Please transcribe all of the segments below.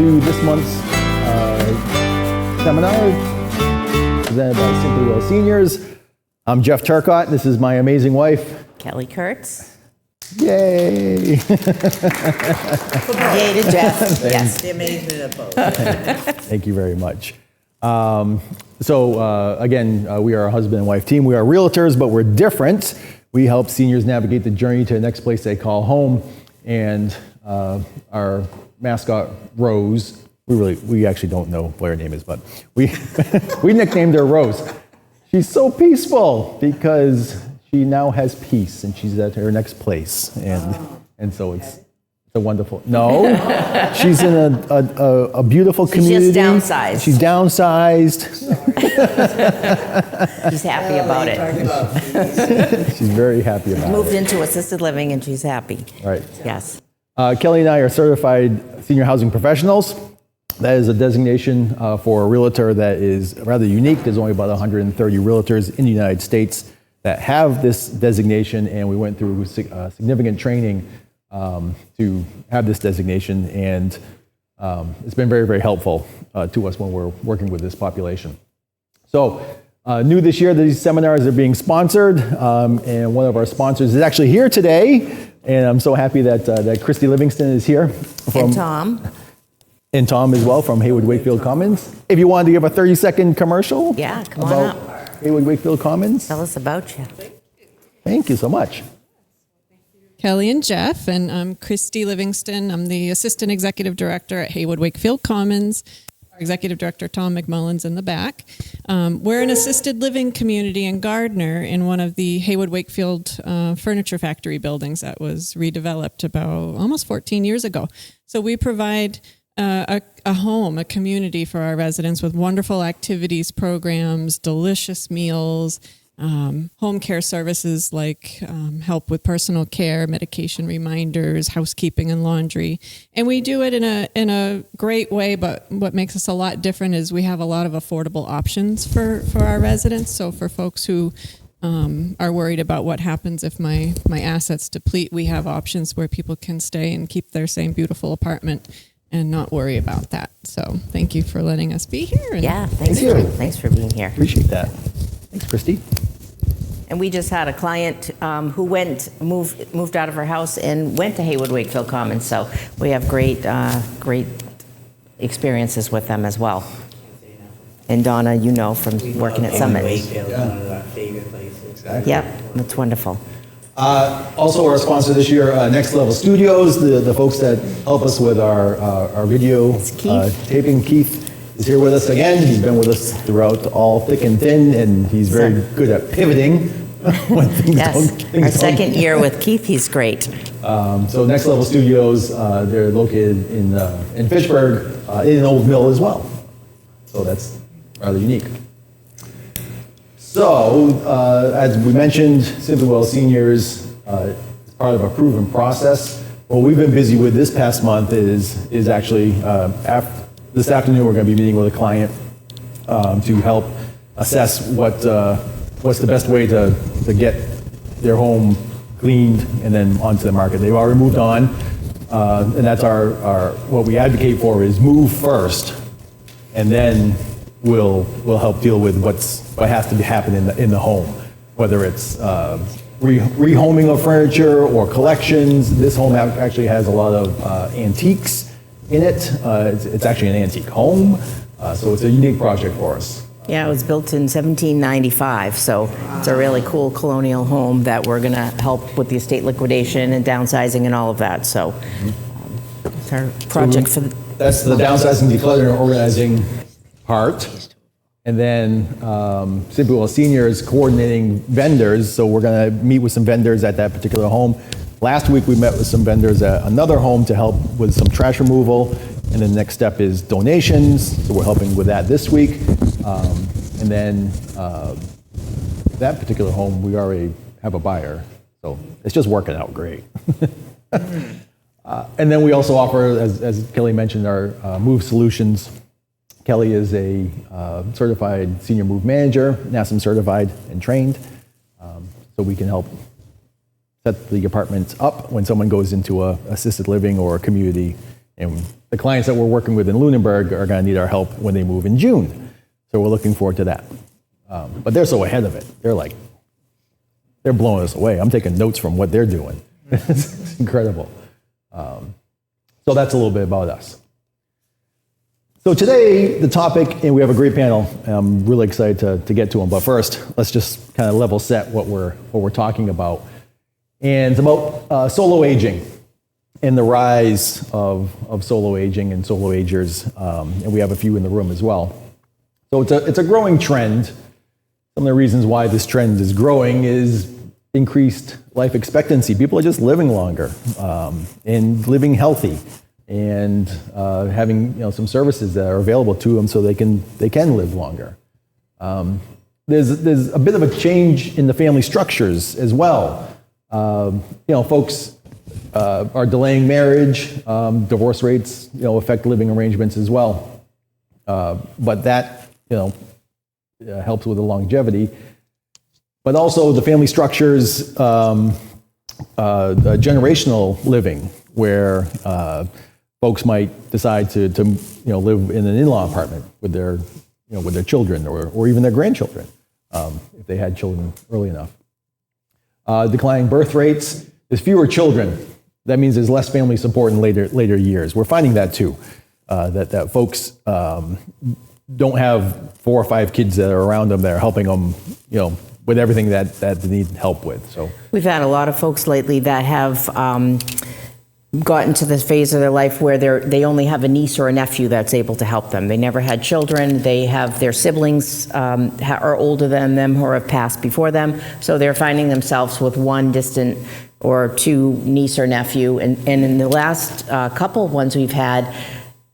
to this month's seminar presented by Simply Well Seniors. I'm Jeff Turcott. This is my amazing wife, Kelly Kurtz. Yay! Yay to Jeff. Yes. The amazement of both. Thank you very much. Again, we are a husband and wife team. We are realtors, but we're different. We help seniors navigate the journey to the next place they call home. And our mascot, Rose, we actually don't know what her name is, but we nicknamed her Rose. She's so peaceful because she now has peace and she's at her next place. And so it's a wonderful, no, she's in a beautiful community. She's just downsized. She's downsized. She's happy about it. She's very happy about Moved it. into assisted living and she's happy. Right. Yes. Kelly and I are certified senior housing professionals. That is a designation for a realtor that is rather unique. There's only about 130 realtors in the United States that have this designation, and we went through significant training to have this designation, and it's been very, very helpful to us when we're working with this population. So, new this year, these seminars are being sponsored, and one of our sponsors is actually here today, and I'm so happy that Christy Livingston is here. And Tom. And Tom as well from Haywood Wakefield Commons. If you wanted to give a 30-second commercial Yeah, come on about up. Haywood Wakefield Commons. Tell us about you. Thank you so much. Kelly and Jeff, and I'm Christy Livingston. I'm the Assistant Executive Director at Haywood Wakefield Commons. Our Executive Director, Tom McMullen's in the back. We're an assisted living community in Gardner in one of the Haywood Wakefield furniture factory buildings that was redeveloped about almost 14 years ago. So we provide a home, a community for our residents with wonderful activities, programs, delicious meals, home care services like help with personal care, medication reminders, housekeeping and laundry. And we do it in a great way, but what makes us a lot different is we have a lot of affordable options for our residents. So for folks who are worried about what happens if my assets deplete, we have options where people can stay and keep their same beautiful apartment and not worry about that. So thank you for letting us be here. Yeah, thanks for being here. Appreciate that. Thanks, Christy. And we just had a client who moved out of her house and went to Haywood Wakefield Commons. So we have great experiences with them as well. And Donna, you know from working at Summit. Wakefield, one of our favorite places. Exactly. Yep, that's wonderful. Also, our sponsor this year, Next Level Studios, the folks that help us with our video Keith. taping. Keith is here with us again. He's been with us throughout all thick and thin, and he's very good at pivoting when things Yes, don't. our second year with Keith, he's great. So Next Level Studios, they're located in Fitchburg, in an old mill as well. So that's rather unique. So, as we mentioned, Simply Well Seniors is part of a proven process. What we've been busy with this past month is actually, this afternoon we're going to be meeting with a client to help assess what's the best way to get their home cleaned and then onto the market. They've already moved on, and that's our what we advocate for is move first, and then we'll help deal with what has to happen in the home, whether it's rehoming of furniture or collections. This home actually has a lot of antiques in it. It's actually an antique home, so it's a unique project for us. Yeah, it was built in 1795, so it's a really cool colonial home that we're going to help with the estate liquidation and downsizing and all of that. So it's our project for the... That's the downsizing, decluttering, and organizing part. And then Simply Well Seniors coordinating vendors. So we're going to meet with some vendors at that particular home. Last week we met with some vendors at another home to help with some trash removal. And the next step is donations. So we're helping with that this week. And then that particular home, we already have a buyer. So it's just working out great. And then we also offer, as Kelly mentioned, our Move Solutions. Kelly is a certified senior move manager, NASM certified and trained. So we can help set the apartments up when someone goes into a assisted living or a community And the clients that we're working with in Lunenburg are going to need our help when they move in June. So we're looking forward to that. But they're so ahead of it. They're blowing us away. I'm taking notes from what they're doing. It's incredible. So that's a little bit about us. So today, the topic, and we have a great panel. I'm really excited to get to them. But first, let's just kind of level set what we're talking about. And it's about solo aging and the rise of solo aging and solo agers. And we have a few in the room as well. So it's a growing trend. Some of the reasons why this trend is growing is increased life expectancy. People are just living longer and living healthy, and having some services that are available to them so they can live longer. There's a bit of a change in the family structures as well. Folks are delaying marriage. Divorce rates affect living arrangements as well. But that helps with the longevity. But also the family structures, generational living, where folks might decide to live in an in-law apartment with their children or even their grandchildren, if they had children early enough. Declining birth rates. There's fewer children. That means there's less family support in later years. We're finding that too, that folks don't have 4 or 5 kids that are around them that are helping them, with everything that they need help with. So We've had a lot of folks lately that have gotten to this phase of their life where they only have a niece or a nephew that's able to help them. They never had children. They have their siblings are older than them or have passed before them. So they're finding themselves with one distant or 2 niece or nephew. And in the last couple of ones we've had,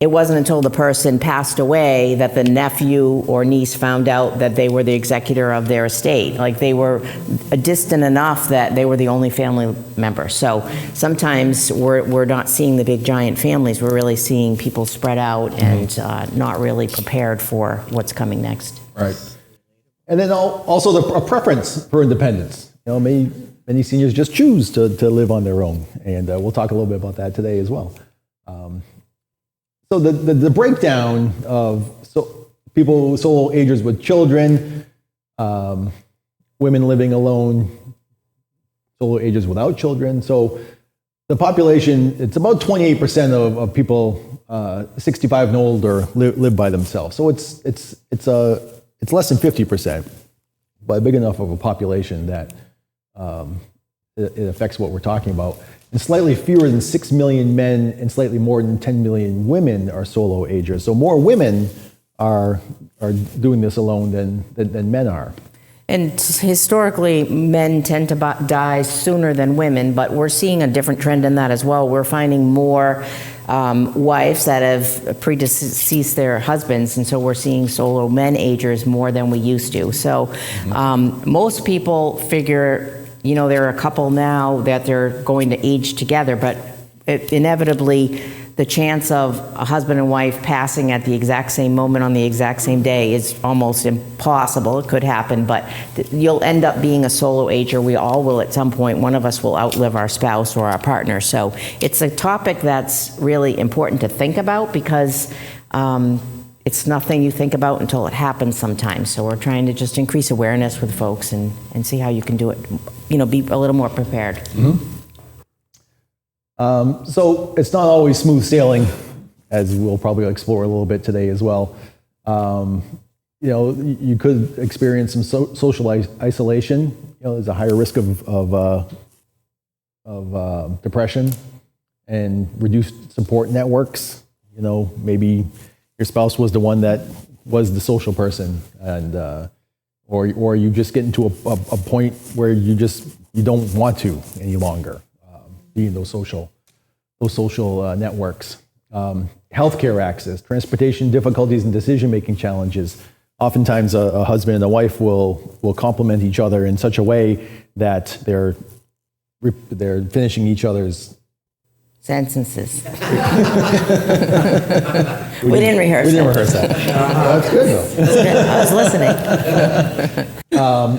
it wasn't until the person passed away that the nephew or niece found out that they were the executor of their estate. Like they were distant enough that they were the only family member. So sometimes we're not seeing the big giant families. We're really seeing people spread out and not really prepared for what's coming next. right. And then also a preference for independence. Many seniors just choose to live on their own. And we'll talk a little bit about that today as well. So the breakdown of solo agers with children, women living alone, solo agers without children. So the population, it's about 28% of people 65 and older live by themselves. So it's less than 50%, but big enough of a population that it affects what we're talking about. And slightly fewer than 6 million men and slightly more than 10 million women are solo agers. So more women are doing this alone than men are. And historically, men tend to die sooner than women, but we're seeing a different trend in that as well. We're finding more wives that have predeceased their husbands, and so we're seeing solo men agers more than we used to. So most people figure, there are a couple now that they're going to age together, but inevitably the chance of a husband and wife passing at the exact same moment on the exact same day is almost impossible. It could happen, but you'll end up being a solo ager. We all will at some point. One of us will outlive our spouse or our partner. So it's a topic that's really important to think about because it's nothing you think about until it happens sometimes. So we're trying to just increase awareness with folks and see how you can do it, be a little more prepared. Mm-hmm. So it's not always smooth sailing, as we'll probably explore a little bit today as well. You could experience some social isolation. There's a higher risk of depression and reduced support networks. Maybe your spouse was the one that was the social person, and or you just get into a point where you don't want to any longer be in those social networks. Healthcare access, transportation difficulties, and decision-making challenges. Oftentimes, a husband and a wife will complement each other in such a way that they're finishing each other's sentences. We didn't rehearse We didn't rehearse that. That's good, though. I was listening.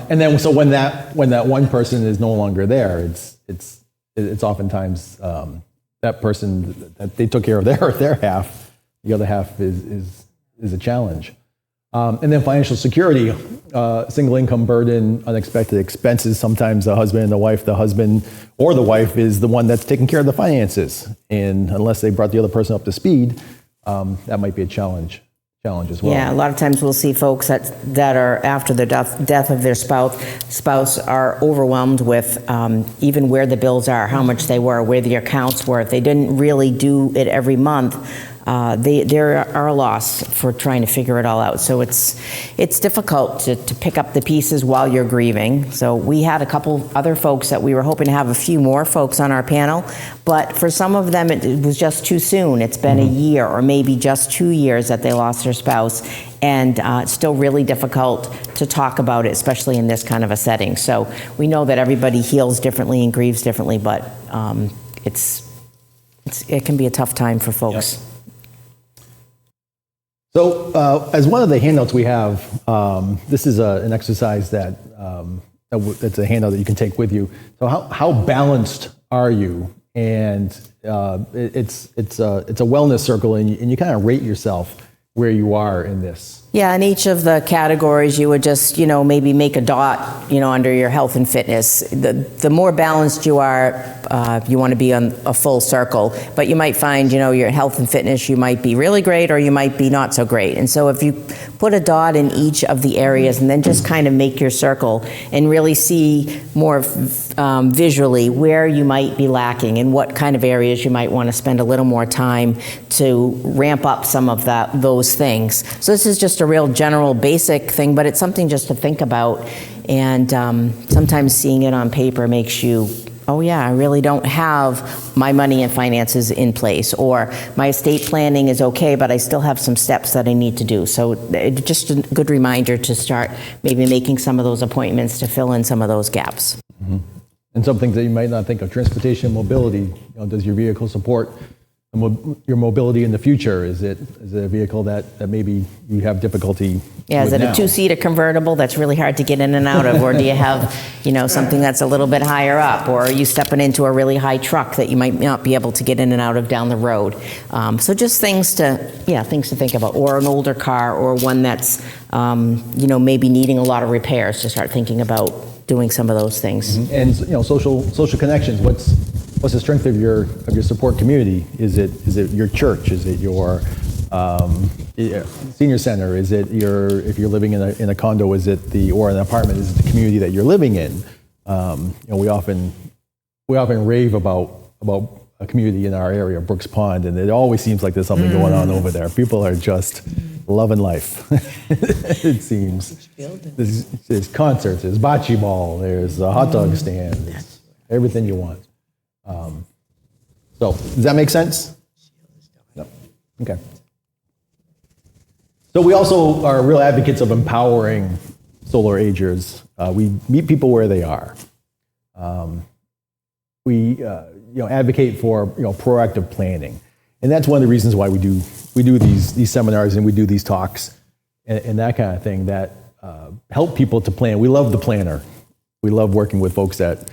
And then, so when that one person is no longer there, it's oftentimes that person, that they took care of their half, the other half is a challenge. And then financial security, single income burden, unexpected expenses. Sometimes the husband and the husband or the wife is the one that's taking care of the finances. And unless they brought the other person up to speed, that might be a challenge as well. Yeah, a lot of times we'll see folks that are after the death of their spouse are overwhelmed with even where the bills are, how much they were, where the accounts were. If they didn't really do it every month, they are a loss for trying to figure it all out. So it's difficult to pick up the pieces while you're grieving. So we had a couple other folks that we were hoping to have a few more folks on our panel, but for some of them it was just too soon. It's been a year or maybe just 2 years that they lost their spouse, and it's still really difficult to talk about it, especially in this kind of a setting. So we know that everybody heals differently and grieves differently, but it can be a tough time for folks. Yep. So as one of the handouts we have, this is an exercise that's a handout that you can take with you. So how balanced are you? And it's a wellness circle, and you kind of rate yourself where you are in this. Yeah, in each of the categories, you would just, maybe make a dot, under your health and fitness. The more balanced you are, you want to be on a full circle. But you might find, your health and fitness, you might be really great or you might be not so great. And so if you put a dot in each of the areas and then just kind of make your circle and really see more visually where you might be lacking and what kind of areas you might want to spend a little more time to ramp up some of those things. So this is just a real general basic thing, but it's something just to think about. And sometimes seeing it on paper makes you, oh yeah, I really don't have my money and finances in place, or my estate planning is okay, but I still have some steps that I need to do. So just a good reminder to start maybe making some of those appointments to fill in some of those gaps. Mm-hmm. And some things that you might not think of: transportation, mobility. Does your vehicle support your mobility in the future? Is it a vehicle that maybe you have difficulty Yeah, is with it now? a two-seater convertible that's really hard to get in and out of? Or do you have, something that's a little bit higher up? Or are you stepping into a really high truck that you might not be able to get in and out of down the road? So just things to think about. Or an older car, or one that's, maybe needing a lot of repairs, to start thinking about doing some of those things. Mm-hmm. And social connections. What's the strength of your support community? Is it your church? Is it your senior center? Is it if you're living in a condo? Or an apartment? Is it the community that you're living in? We often rave about a community in our area, Brooks Pond, and it always seems like there's something going on over there. People are just loving life. It seems. There's concerts, there's bocce ball, there's a hot dog stand, there's everything you want. So does that make sense? No. Okay. So we also are real advocates of empowering solar agers. We meet people where they are. We advocate for proactive planning, and that's one of the reasons why we do these seminars and we do these talks and that kind of thing that help people to plan. We love the planner. We love working with folks that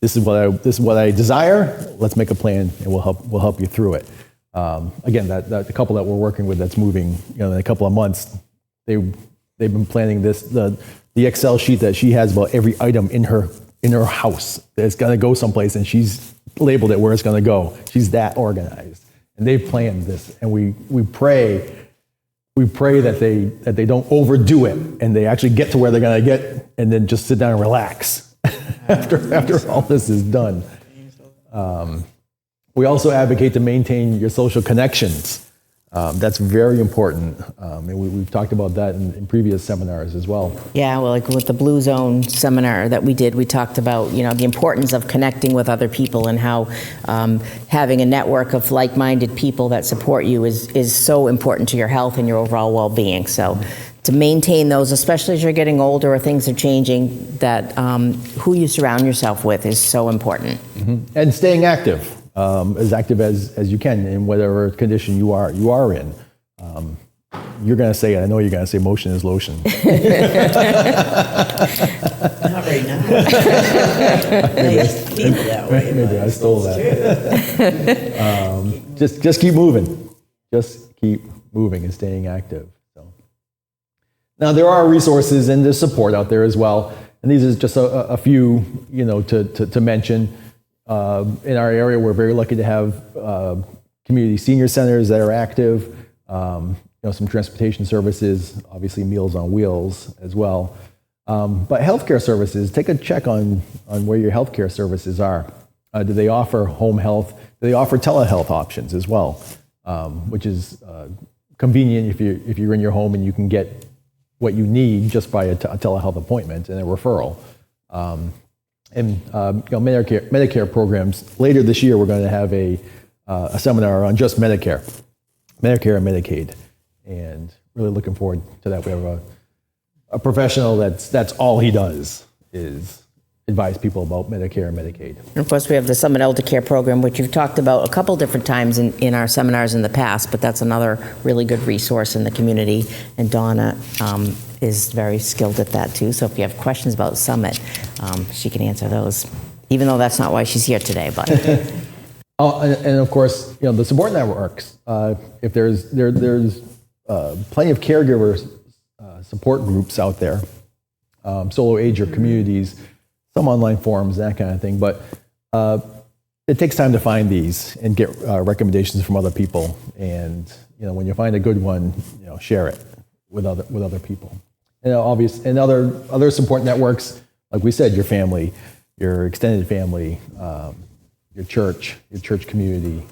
this is what I desire. Let's make a plan, and we'll help you through it. Again, the couple that we're working with that's moving, in a couple of months, they've been planning this. The Excel sheet that she has about every item in her house that's going to go someplace, and she's labeled it where it's going to go. She's that organized, and they've planned this. And we pray that they don't overdo it, and they actually get to where they're going to get, and then just sit down and relax after all this is done. We also advocate to maintain your social connections. That's very important, and we've talked about that in previous seminars as well. Yeah, well, like with the Blue Zone seminar that we did, we talked about, the importance of connecting with other people, and how having a network of like-minded people that support you is so important to your health and your overall well-being. So to maintain those, especially as you're getting older or things are changing, that who you surround yourself with is so important. Mm-hmm. And staying active. As active as you can in whatever condition you are in. you're going to say it. I know you're going to say motion is lotion. Not right now. I used to feel that way. Maybe I stole that. Just keep moving. Just keep moving and staying active. So. Now, there are resources and there's support out there as well. And these are just a few, to mention. In our area, we're very lucky to have community senior centers that are active. Some transportation services, obviously Meals on Wheels as well. But healthcare services, take a check on where your healthcare services are. Do they offer home health? Do they offer telehealth options as well? Which is convenient if you're in your home and you can get what you need just by a telehealth appointment and a referral. Medicare programs. Later this year, we're going to have a seminar on just Medicare and Medicaid, and really looking forward to that. We have a professional that's all he does is advise people about Medicare and Medicaid. And of course, we have the Summit Elder Care Program, which you've talked about a couple different times in our seminars in the past, but that's another really good resource in the community. And Donna is very skilled at that too. So if you have questions about Summit, she can answer those, even though that's not why she's here today. But and of course, the support networks. If there's plenty of caregivers support groups out there, solo ager communities, some online forums, that kind of thing. But it takes time to find these and get recommendations from other people. And when you find a good one, share it with other people. And other support networks, like we said, your family, your extended family, your church community,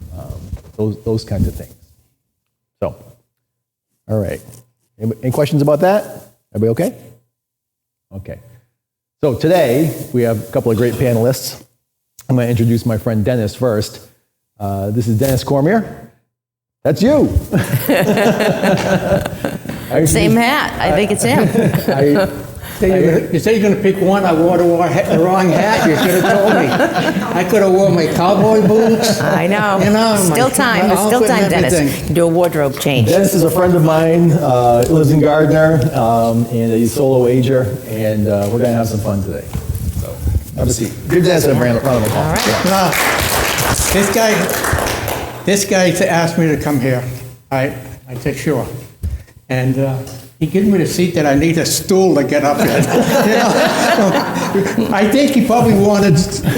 those kinds of things. So, all right. Any questions about that? Everybody okay? Okay. So today, we have a couple of great panelists. I'm going to introduce my friend Dennis first. This is Dennis Cormier. That's you. same hat. I think it's him. You say you're going to pick one. I wore the wrong hat. You should have told me. I could have worn my cowboy boots. I know. Still time. There's still time, Dennis. You can do a wardrobe change. Dennis is a friend of mine. Lives in Gardner, and he's a solo ager. And we're going to have some fun today. So have a seat. Give Dennis a round of applause. All right. No, this guy asked me to come here. I said sure, and he gave me the seat that I need a stool to get up in. I think he probably wanted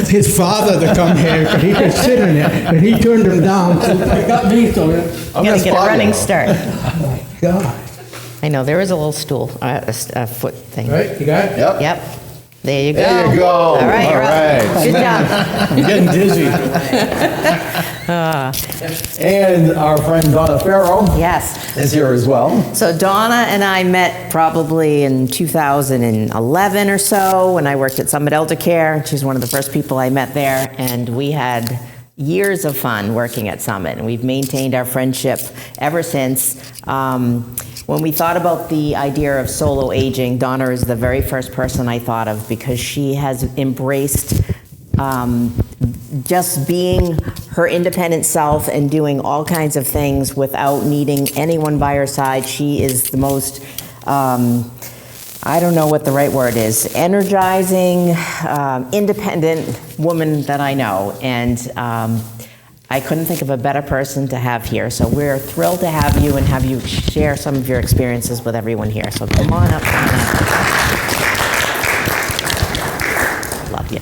his father to come here because he could sit in it, but he turned him down. So I got me, so I'm going to get a running start. oh my God. I know, there is a little stool, a foot thing. Right, you got it? Yep. Yep. There you go. There you go. All right, you're All right. up. Good job. I'm getting dizzy. And our friend Donna Farrow Yes. is here as well. So Donna and I met probably in 2011 or so when I worked at Summit Elder Care. She's one of the first people I met there, and we had years of fun working at Summit, and we've maintained our friendship ever since. When we thought about the idea of solo aging, Donna is the very first person I thought of because she has embraced just being her independent self and doing all kinds of things without needing anyone by her side. She is the most, I don't know what the right word is, energizing, independent woman that I know. And I couldn't think of a better person to have here. So we're thrilled to have you and have you share some of your experiences with everyone here. So come on up, Donna. Love you.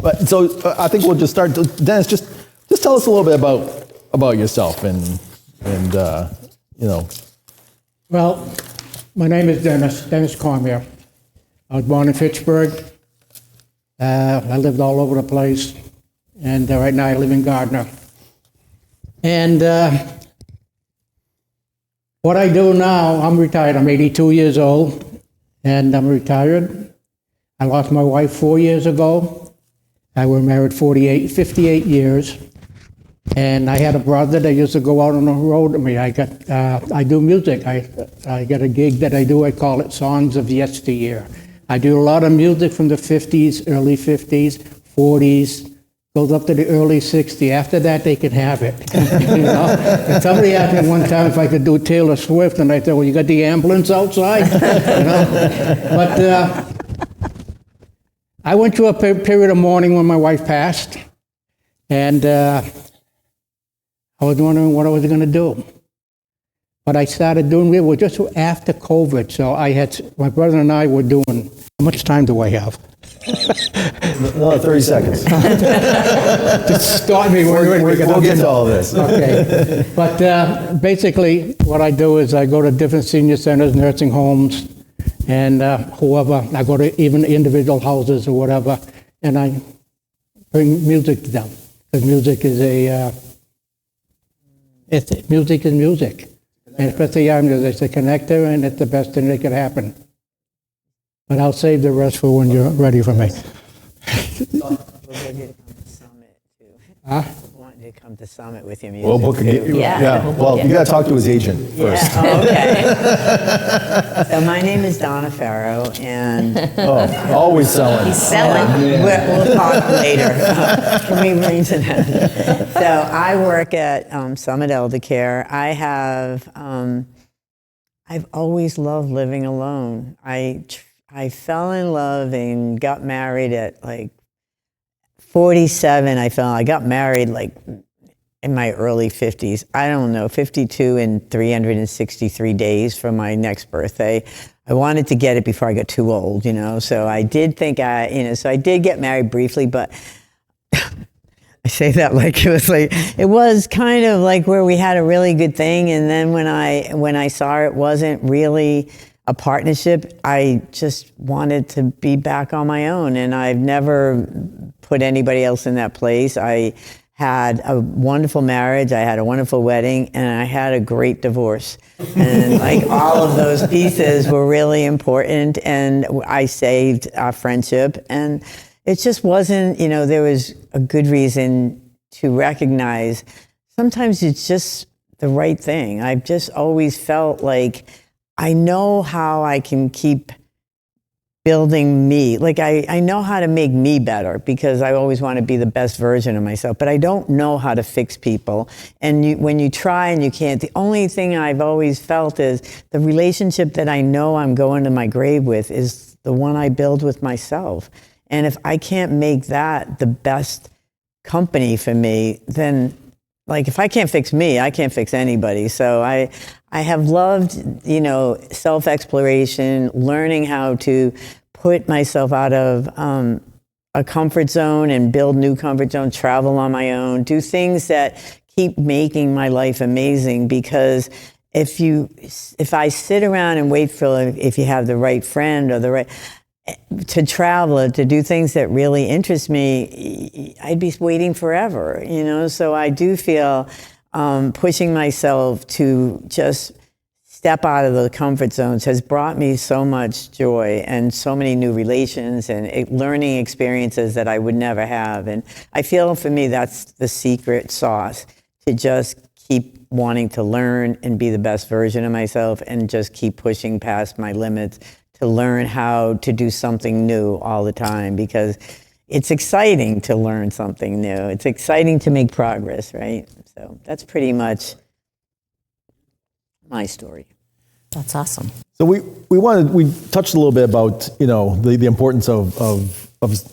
But so I think we'll just start. Dennis, just tell us a little bit about yourself and Well, my name is Dennis Cormier. I was born in Fitchburg. I lived all over the place, and right now I live in Gardner. And what I do now, I'm retired. I'm 82 years old, and I'm retired. I lost my wife 4 years ago. I was married 58 years. And I had a brother that used to go out on the road with me. I do music. I got a gig that I do. I call it Songs of Yesteryear. I do a lot of music from the 50s, early 50s, 40s, goes up to the early 60. After that, they can have it. You know? And somebody asked me one time if I could do Taylor Swift, and I said, well, you got the ambulance outside? You know? But I went through a period of mourning when my wife passed, and I was wondering what I was going to do. But I started doing it was just after COVID, so my brother and I were doing. How much time do I have? No, 30 seconds. Just start me. We'll get to all of this. Okay. But basically, what I do is I go to different senior centers, nursing homes, and whoever. I go to even individual houses or whatever, and I bring music to them. Because music is music is music. And especially young music, it's a connector, and it's the best thing that could happen. But I'll save the rest for when you're ready for me. We'll get you to come to Summit, too. Huh? I want you to come to Summit with your music. We'll book Yeah. Well, you got to talk to his agent first. Yeah, oh, okay. So my name is Donna Farrow, and Oh, always selling. He's selling. we'll talk later. Can we bring to that? So I work at Summit Elder Care. I've always loved living alone. I fell in love and got married at like 47. I got married like in my early 50s. I don't know, 52 in 363 days for my next birthday. I wanted to get it before I got too old, you know. So I did think so I did get married briefly, but I say that like it was kind of like where we had a really good thing, and then when I saw it wasn't really a partnership, I just wanted to be back on my own, and I've never put anybody else in that place. I had a wonderful marriage, I had a wonderful wedding, and I had a great divorce. And like all of those pieces were really important, and I saved our friendship, and it just wasn't, there was a good reason to recognize sometimes it's just the right thing. I've just always felt like I know how I can keep building me. Like I know how to make me better because I always want to be the best version of myself, but I don't know how to fix people. And when you try and you can't, the only thing I've always felt is the relationship that I know I'm going to my grave with is the one I build with myself. And if I can't make that the best company for me, then like if I can't fix me, I can't fix anybody. So I have loved, self-exploration, learning how to put myself out of a comfort zone and build new comfort zones, travel on my own, do things that keep making my life amazing. Because if I sit around and wait for if you have the right friend or the right to travel or to do things that really interest me, I'd be waiting forever, So I do feel pushing myself to just step out of the comfort zones has brought me so much joy and so many new relations and learning experiences that I would never have. And I feel for me, that's the secret sauce, to just keep wanting to learn and be the best version of myself and just keep pushing past my limits to learn how to do something new all the time, because it's exciting to learn something new. It's exciting to make progress, right? So that's pretty much my story. That's awesome. So we touched a little bit about the importance of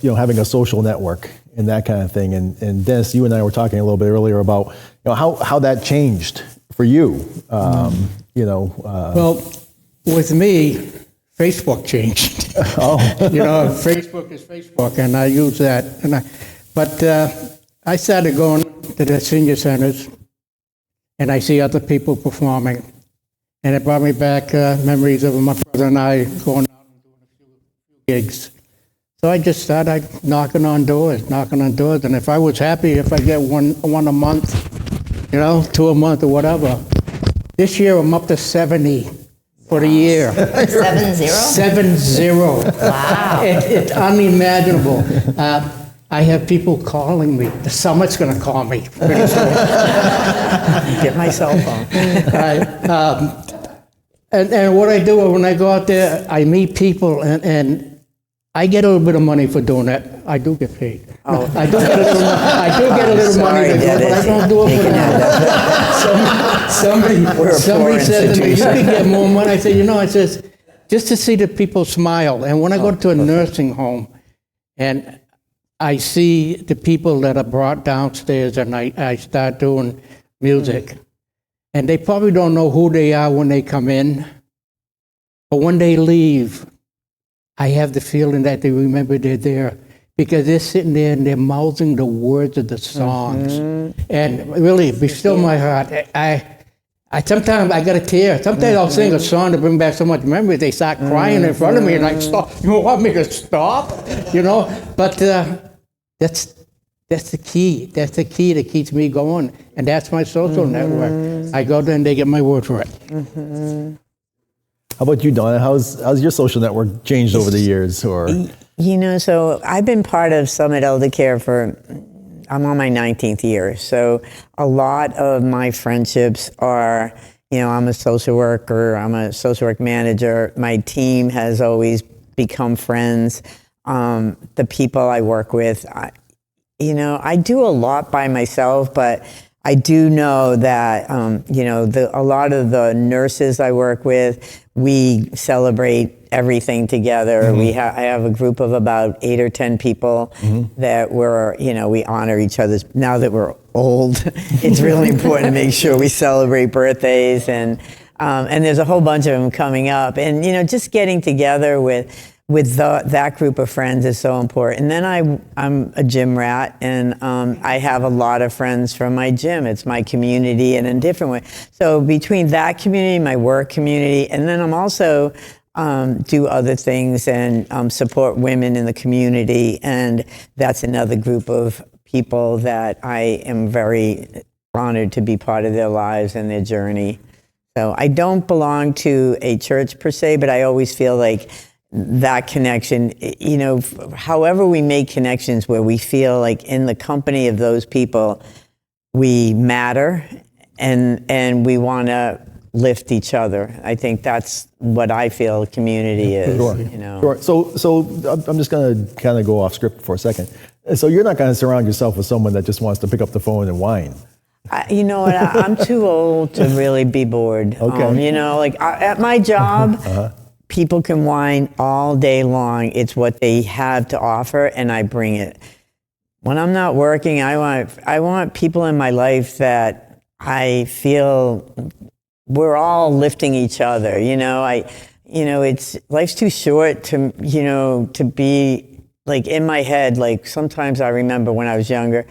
having a social network and that kind of thing. And Dennis, you and I were talking a little bit earlier about how that changed for you. Well, with me, Facebook changed. Facebook is Facebook, and I use that. But I started going to the senior centers, and I see other people performing. And it brought me back memories of my brother and I going out and doing a few gigs. So I just started knocking on doors. And if I was happy, if I get one a month, 2 a month or whatever. This year I'm up to 70 for the year. 7-0? 7-0. Wow. It's unimaginable. I have people calling me. The Summit's going to call me pretty soon. Get my cell phone. And what I do when I go out there, I meet people, and I get a little bit of money for doing that. I do get paid. No, I do get a little, I do get a little money Sorry, to do it, but I don't do it for that. Somebody said to me, you could get more money. I said, I says, just to see the people smile. And when I go to a nursing home and I see the people that are brought downstairs and I start doing music, and they probably don't know who they are when they come in, but when they leave, I have the feeling that they remember they're there because they're sitting there and they're mouthing the words of the songs. And really, be still my heart. I sometimes I got a tear. Sometimes I'll sing a song to bring back so much memory. They start crying in front of me, and I stop. You want me to stop? But that's the key. That's the key that keeps me going, and that's my social network. I go there and they get my word for it. How about you, Donna? How's your social network changed over the years? Or So I've been part of Summit Elder Care I'm on my 19th year. So a lot of my friendships are, I'm a social worker, I'm a social work manager. My team has always become friends. The people I work with, I do a lot by myself, but I do know that, a lot of the nurses I work with, we celebrate everything together. I have a group of about 8 or 10 people that we honor each other's. Now that we're old, it's really important to make sure we celebrate birthdays, and there's a whole bunch of them coming up. And, just getting together with that group of friends is so important. And then I'm a gym rat, and I have a lot of friends from my gym. It's my community in a different way. So between that community, my work community, and then I'm also do other things and support women in the community. And that's another group of people that I am very honored to be part of their lives and their journey. So I don't belong to a church per se, but I always feel like that connection, however we make connections where we feel like in the company of those people, we matter and we want to lift each other. I think that's what I feel community is. Sure. So I'm just going to kind of go off script for a second. So you're not going to surround yourself with someone that just wants to pick up the phone and whine. You know what? I'm too old to really be bored. Okay. At my job, people can whine all day long. It's what they have to offer, and I bring it. When I'm not working, I want people in my life that I feel we're all lifting each other. Life's too short to be like in my head. Like sometimes I remember when I was younger,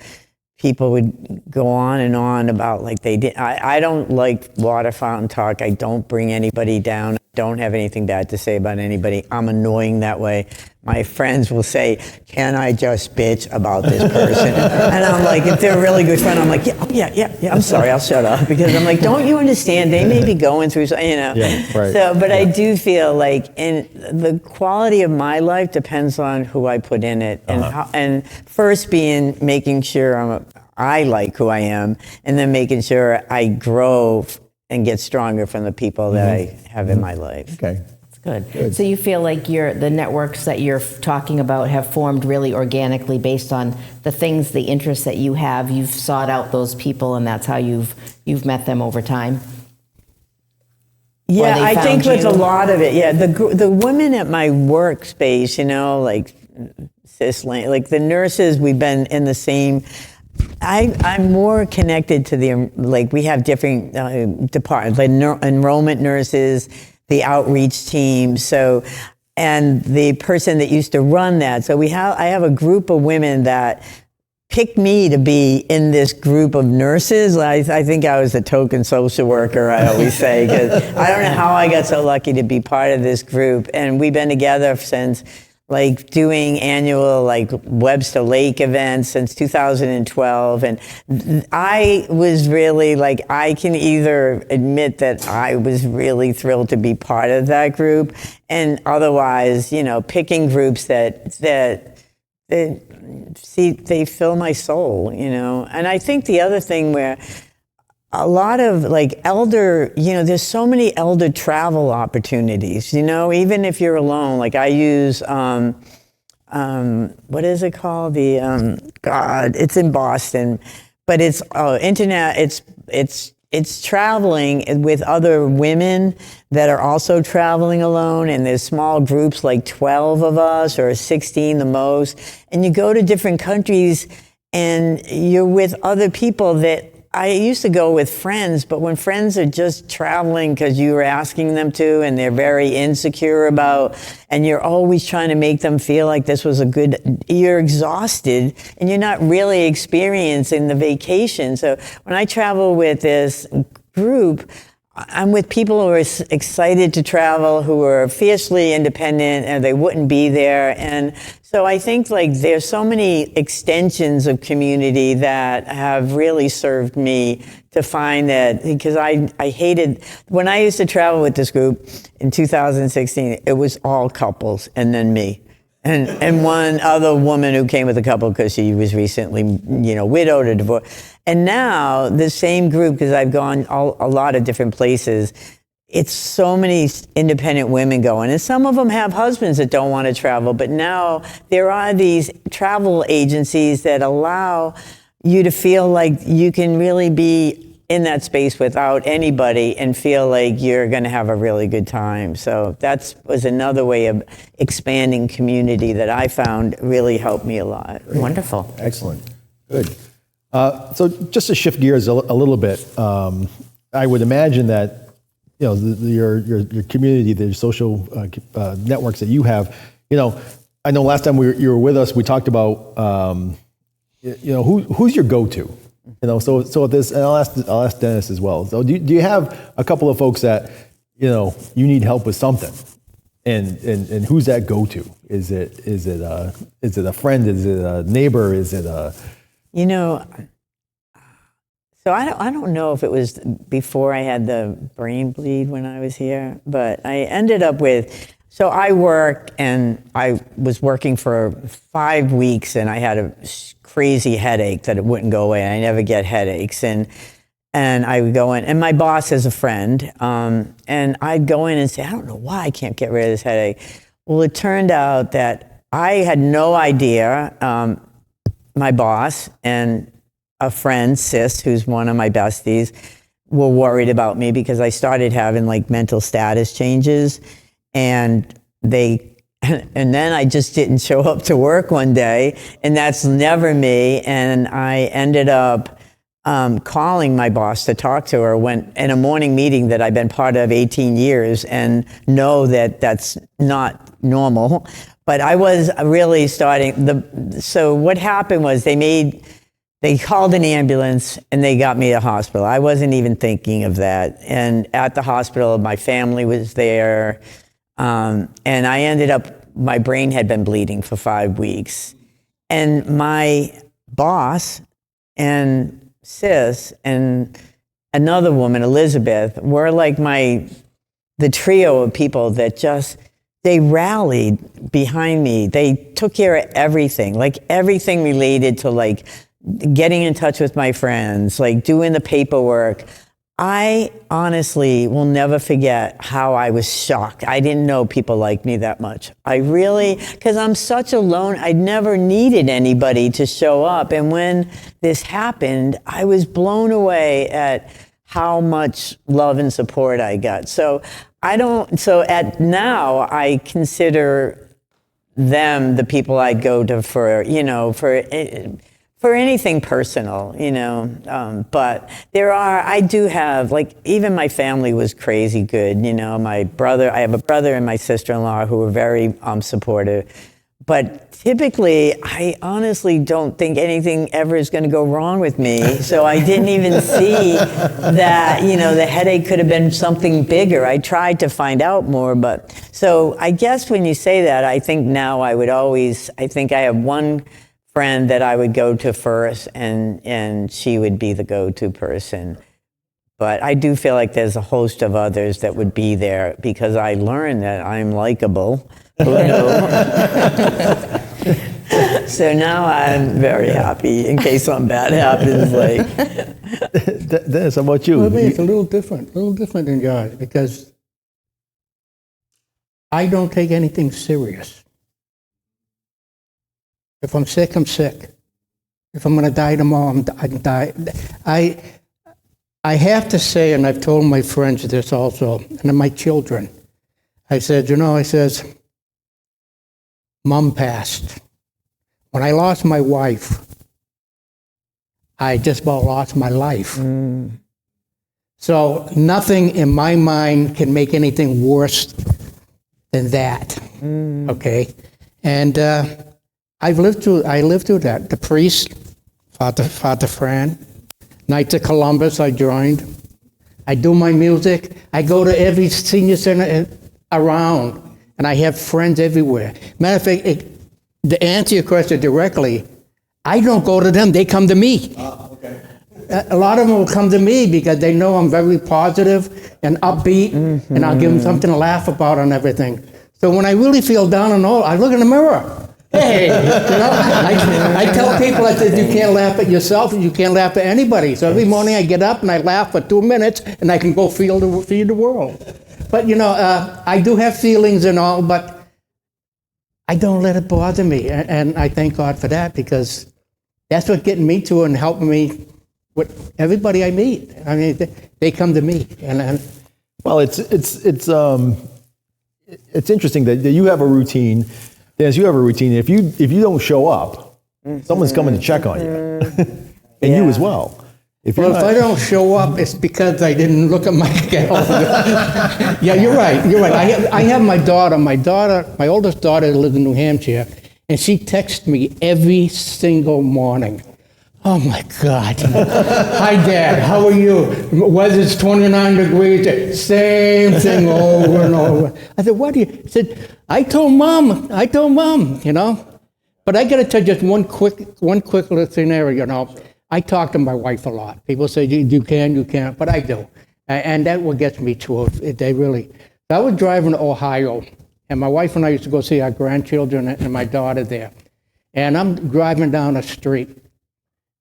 people would go on and on about like they did. I don't like water fountain talk. I don't bring anybody down. I don't have anything bad to say about anybody. I'm annoying that way. My friends will say, can I just bitch about this person? And I'm like, if they're a really good friend, I'm like, yeah, I'm sorry, I'll shut up. Because I'm like, don't you understand? They may be going through, Yeah, right. But I do feel like the quality of my life depends on who I put in it. And first making sure I like who I am, and then making sure I grow and get stronger from the people that I have in my life. Okay. Good. So you feel like the networks that you're talking about have formed really organically based on the things, the interests that you have. You've sought out those people, and that's how you've met them over time. Yeah, I think with a lot of it. Yeah, the women at my workspace, like Cislane, like the nurses, we've been in the same. I'm more connected to we have different departments, like enrollment nurses, the outreach team, and the person that used to run that. So I have a group of women that picked me to be in this group of nurses. I think I was a token social worker, I always say, because I don't know how I got so lucky to be part of this group. And we've been together since doing annual Webster Lake events since 2012. And I was really I can either admit that I was really thrilled to be part of that group, and otherwise, picking groups that they fill my soul, And I think the other thing where a lot of elder, there's so many elder travel opportunities, even if you're alone. I use what is it called? God, it's in Boston, but it's internet. It's traveling with other women that are also traveling alone, and there's small groups, like 12 of us or 16 the most, and you go to different countries and you're with other people that I used to go with friends, but when friends are just traveling because you were asking them to and they're very insecure about, and you're always trying to make them feel like this was you're exhausted and you're not really experiencing the vacation. So when I travel with this group, I'm with people who are excited to travel, who are fiercely independent, and they wouldn't be there. And so I think like there's so many extensions of community that have really served me to find that, because I hated, when I used to travel with this group in 2016, it was all couples and then me. And one other woman who came with a couple because she was recently, widowed or divorced. And now the same group, because I've gone a lot of different places, it's so many independent women going. And some of them have husbands that don't want to travel. But now there are these travel agencies that allow you to feel like you can really be in that space without anybody and feel like you're going to have a really good time. So that was another way of expanding community that I found really helped me a lot. Wonderful. Excellent. Good. So just to shift gears a little bit, I would imagine that your community, the social networks that you have. I know last time you were with us, we talked about who's your go-to. So this, and I'll ask Dennis as well. So do you have a couple of folks that you need help with something, and who's that go-to? Is it a friend? Is it a neighbor? Is it a So I don't know if it was before I had the brain bleed when I was here, but I ended up with. So I worked, and I was working for 5 weeks, and I had a crazy headache that it wouldn't go away. I never get headaches, and I would go in, and my boss is a friend, and I'd go in and say, I don't know why I can't get rid of this headache. Well, it turned out that I had no idea. My boss and a friend, Sis, who's one of my besties, were worried about me because I started having like mental status changes. And then I just didn't show up to work one day, and that's never me. And I ended up calling my boss to talk to her in a morning meeting that I've been part of 18 years and know that that's not normal. But I was really so what happened was they called an ambulance and they got me to hospital. I wasn't even thinking of that. And at the hospital, my family was there. And I ended up, my brain had been bleeding for 5 weeks. And my boss and Sis and another woman, Elizabeth, were like the trio of people that they rallied behind me. They took care of everything, like everything related to like getting in touch with my friends, like doing the paperwork. I honestly will never forget how I was shocked. I didn't know people liked me that much. Because I'm such alone, I never needed anybody to show up. And when this happened, I was blown away at how much love and support I got. So now I consider them the people I'd go to for anything personal, but I do have, like, even my family was crazy good, I have a brother and my sister-in-law who were very supportive, but typically, I honestly don't think anything ever is going to go wrong with me, so I didn't even see that, the headache could have been something bigger. I tried to find out more, but, so I guess when you say that, I think now I think I have one friend that I would go to first, and she would be the go-to person. But I do feel like there's a host of others that would be there because I learned that I'm likable. So now I'm very happy in case something bad happens. Dennis, how about you? Well, it's a little different than yours because I don't take anything serious. If I'm sick, I'm sick. If I'm going to die tomorrow, I can die. I have to say, and I've told my friends this also, and my children, I said, I says, Mom passed. When I lost my wife, I just about lost my life. So nothing in my mind can make anything worse than that. Okay, and I lived through that. The priest, Father Fran, Knights of Columbus. I joined. I do my music. I go to every senior center around, and I have friends everywhere. Matter of fact, to answer your question directly, I don't go to them, they come to me. Okay. A lot of them will come to me because they know I'm very positive and upbeat, and I'll give them something to laugh about and everything. So when I really feel down and all, I look in the mirror. Hey, I tell people, I said, you can't laugh at yourself, and you can't laugh at anybody. So every morning I get up and I laugh for 2 minutes, and I can go feed the world. But I do have feelings and all, but I don't let it bother me, and I thank God for that, because that's what's getting me to and helping me with everybody I meet. I mean, they come to me, and Well, it's interesting that you have a routine. Dennis, you have a routine. If you don't show up, someone's coming to check on you, and you as well. If I don't show up, it's because I didn't look at my calendar. Yeah, you're right. I have my daughter. My oldest daughter lives in New Hampshire, and she texts me every single morning. Oh my God. Hi, Dad. How are you? Weather's 29 degrees. Same thing over and over. I said, what do you? She said, I told Mom. But I got to tell you just one quick little scenario. I talk to my wife a lot. People say, you can't, but I do. And that's what gets me to it. I was driving to Ohio, and my wife and I used to go see our grandchildren and my daughter there. And I'm driving down the street,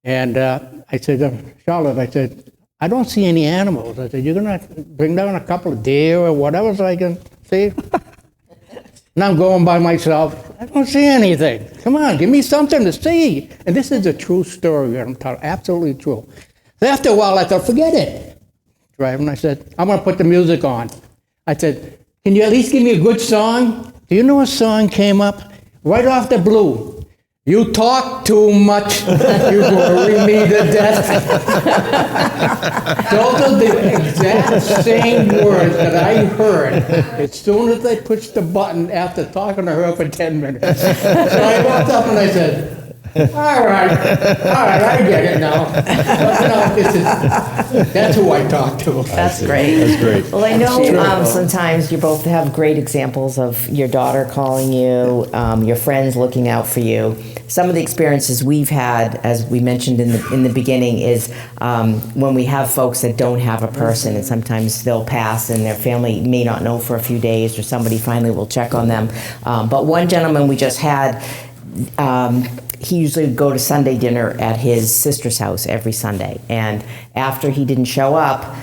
and I said, Charlotte, I don't see any animals. I said, you're going to bring down a couple of deer or whatever so I can see? And I'm going by myself. I don't see anything. Come on, give me something to see. And this is a true story. I'm telling, absolutely true. So after a while, I thought, forget it. Driving, I said, I'm going to put the music on. I said, can you at least give me a good song? Do you know a song came up right off the blue? You talk too much, you worry me to death. Those are the exact same words that I heard as soon as I pushed the button after talking to her for 10 minutes. So I walked up and I said, all right, I get it now. But, that's who I talk to. That's great. That's great. Well, I know sometimes you both have great examples of your daughter calling you, your friends looking out for you. Some of the experiences we've had, as we mentioned in the beginning, is when we have folks that don't have a person, and sometimes they'll pass and their family may not know for a few days, or somebody finally will check on them. But one gentleman we just had, he usually would go to Sunday dinner at his sister's house every Sunday. And after he didn't show up,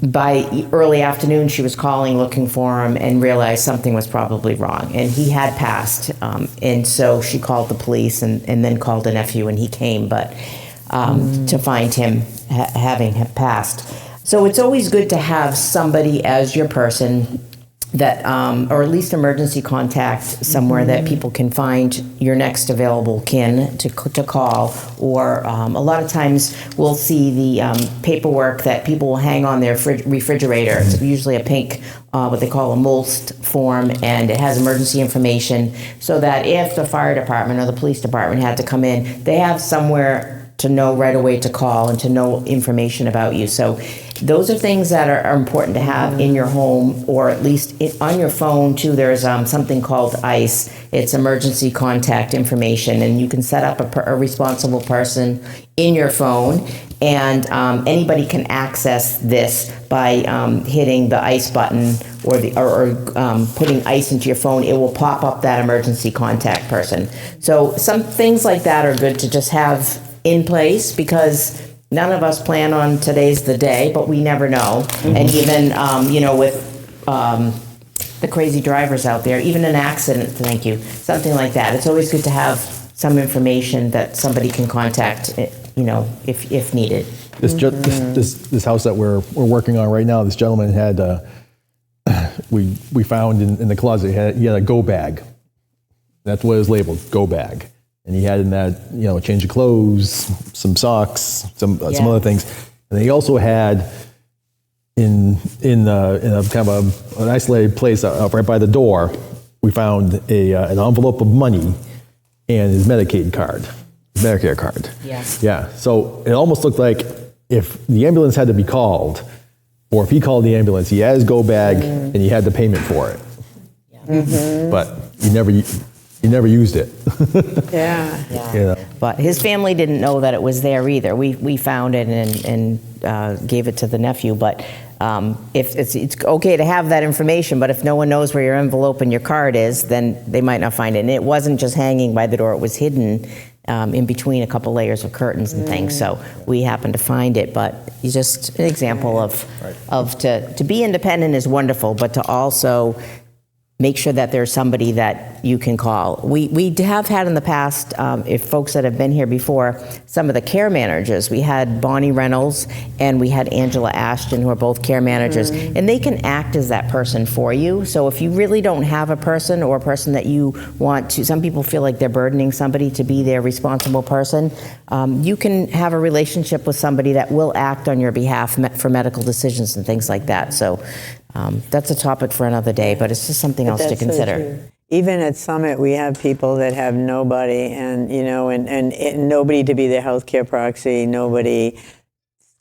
by early afternoon, she was calling, looking for him, and realized something was probably wrong. And he had passed. And so she called the police and then called a nephew, and he came, but to find him having passed. So it's always good to have somebody as your person that, or at least emergency contact somewhere that people can find your next available kin to call. Or a lot of times we'll see the paperwork that people will hang on their refrigerator. It's usually a pink, what they call a MOLST form, and it has emergency information so that if the fire department or the police department had to come in, they have somewhere to know right away to call and to know information about you. So those are things that are important to have in your home, or at least on your phone too. There's something called ICE. It's emergency contact information, and you can set up a responsible person in your phone, and anybody can access this by hitting the ICE button or putting ICE into your phone. It will pop up that emergency contact person. So some things like that are good to just have in place, because none of us plan on today's the day, but we never know. And even, with the crazy drivers out there, even an accident, something like that. It's always good to have some information that somebody can contact, if needed. This house that we're working on right now, this gentleman had, we found in the closet, he had a go bag. That's what it was labeled, go bag. And he had in that, a change of clothes, some socks, some other things. And he also had in a kind of an isolated place out right by the door, we found an envelope of money and his Medicaid card, Medicare card. Yeah. So it almost looked like if the ambulance had to be called, or if he called the ambulance, he had his go bag and he had the payment for it. But he never used it. Yeah. But his family didn't know that it was there either. We found it and gave it to the nephew. But if it's okay to have that information, but if no one knows where your envelope and your card is, then they might not find it. And it wasn't just hanging by the door; it was hidden in between a couple layers of curtains and things. So we happened to find it. But it's just an example of to be independent is wonderful, but to also make sure that there's somebody that you can call. We have had in the past, if folks that have been here before, some of the care managers. We had Bonnie Reynolds and we had Angela Ashton, who are both care managers, and they can act as that person for you. So if you really don't have a person or a person that you want to, some people feel like they're burdening somebody to be their responsible person, you can have a relationship with somebody that will act on your behalf for medical decisions and things like that. So that's a topic for another day, but it's just something else to consider. So even at Summit, we have people that have nobody, and nobody to be their healthcare proxy, nobody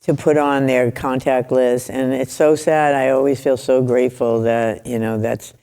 to put on their contact list, and it's so sad. I always feel so grateful that that's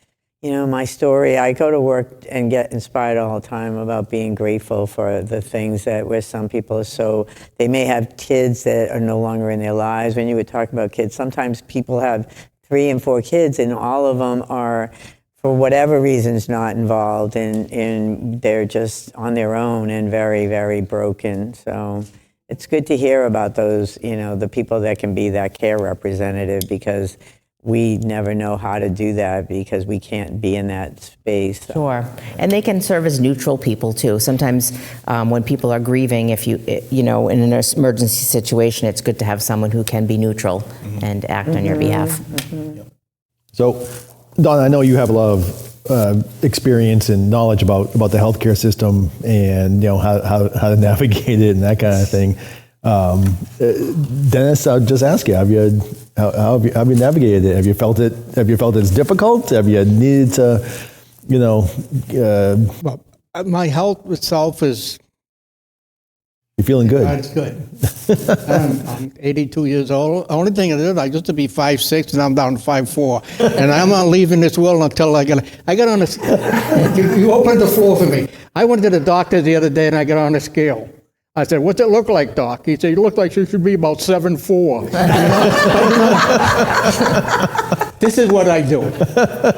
my story. I go to work and get inspired all the time about being grateful for the things that where some people are so, they may have kids that are no longer in their lives. When you would talk about kids, sometimes people have 3 and 4 kids, and all of them are, for whatever reasons, not involved, and they're just on their own and very, very broken. So it's good to hear about those, the people that can be that care representative, because we never know how to do that because we can't be in that space. Sure. And they can serve as neutral people too. Sometimes when people are grieving, if in an emergency situation, it's good to have someone who can be neutral and act on your behalf. So, Dawn, I know you have a lot of experience and knowledge about the healthcare system and how to navigate it and that kind of thing. Dennis, I'll just ask you: how have you navigated it? Have you felt it? Have you felt it's difficult? Have you needed to, Well, my health itself is. You're feeling good. It's good. I'm 82 years old. The only thing it is, I used to be 5'6", and I'm down to 5'4", and I'm not leaving this world until I get on a. You opened the floor for me. I went to the doctor the other day, and I got on a scale. I said, "What's it look like, Doc?" He said, "You look like you should be about 7'4". This is what I do.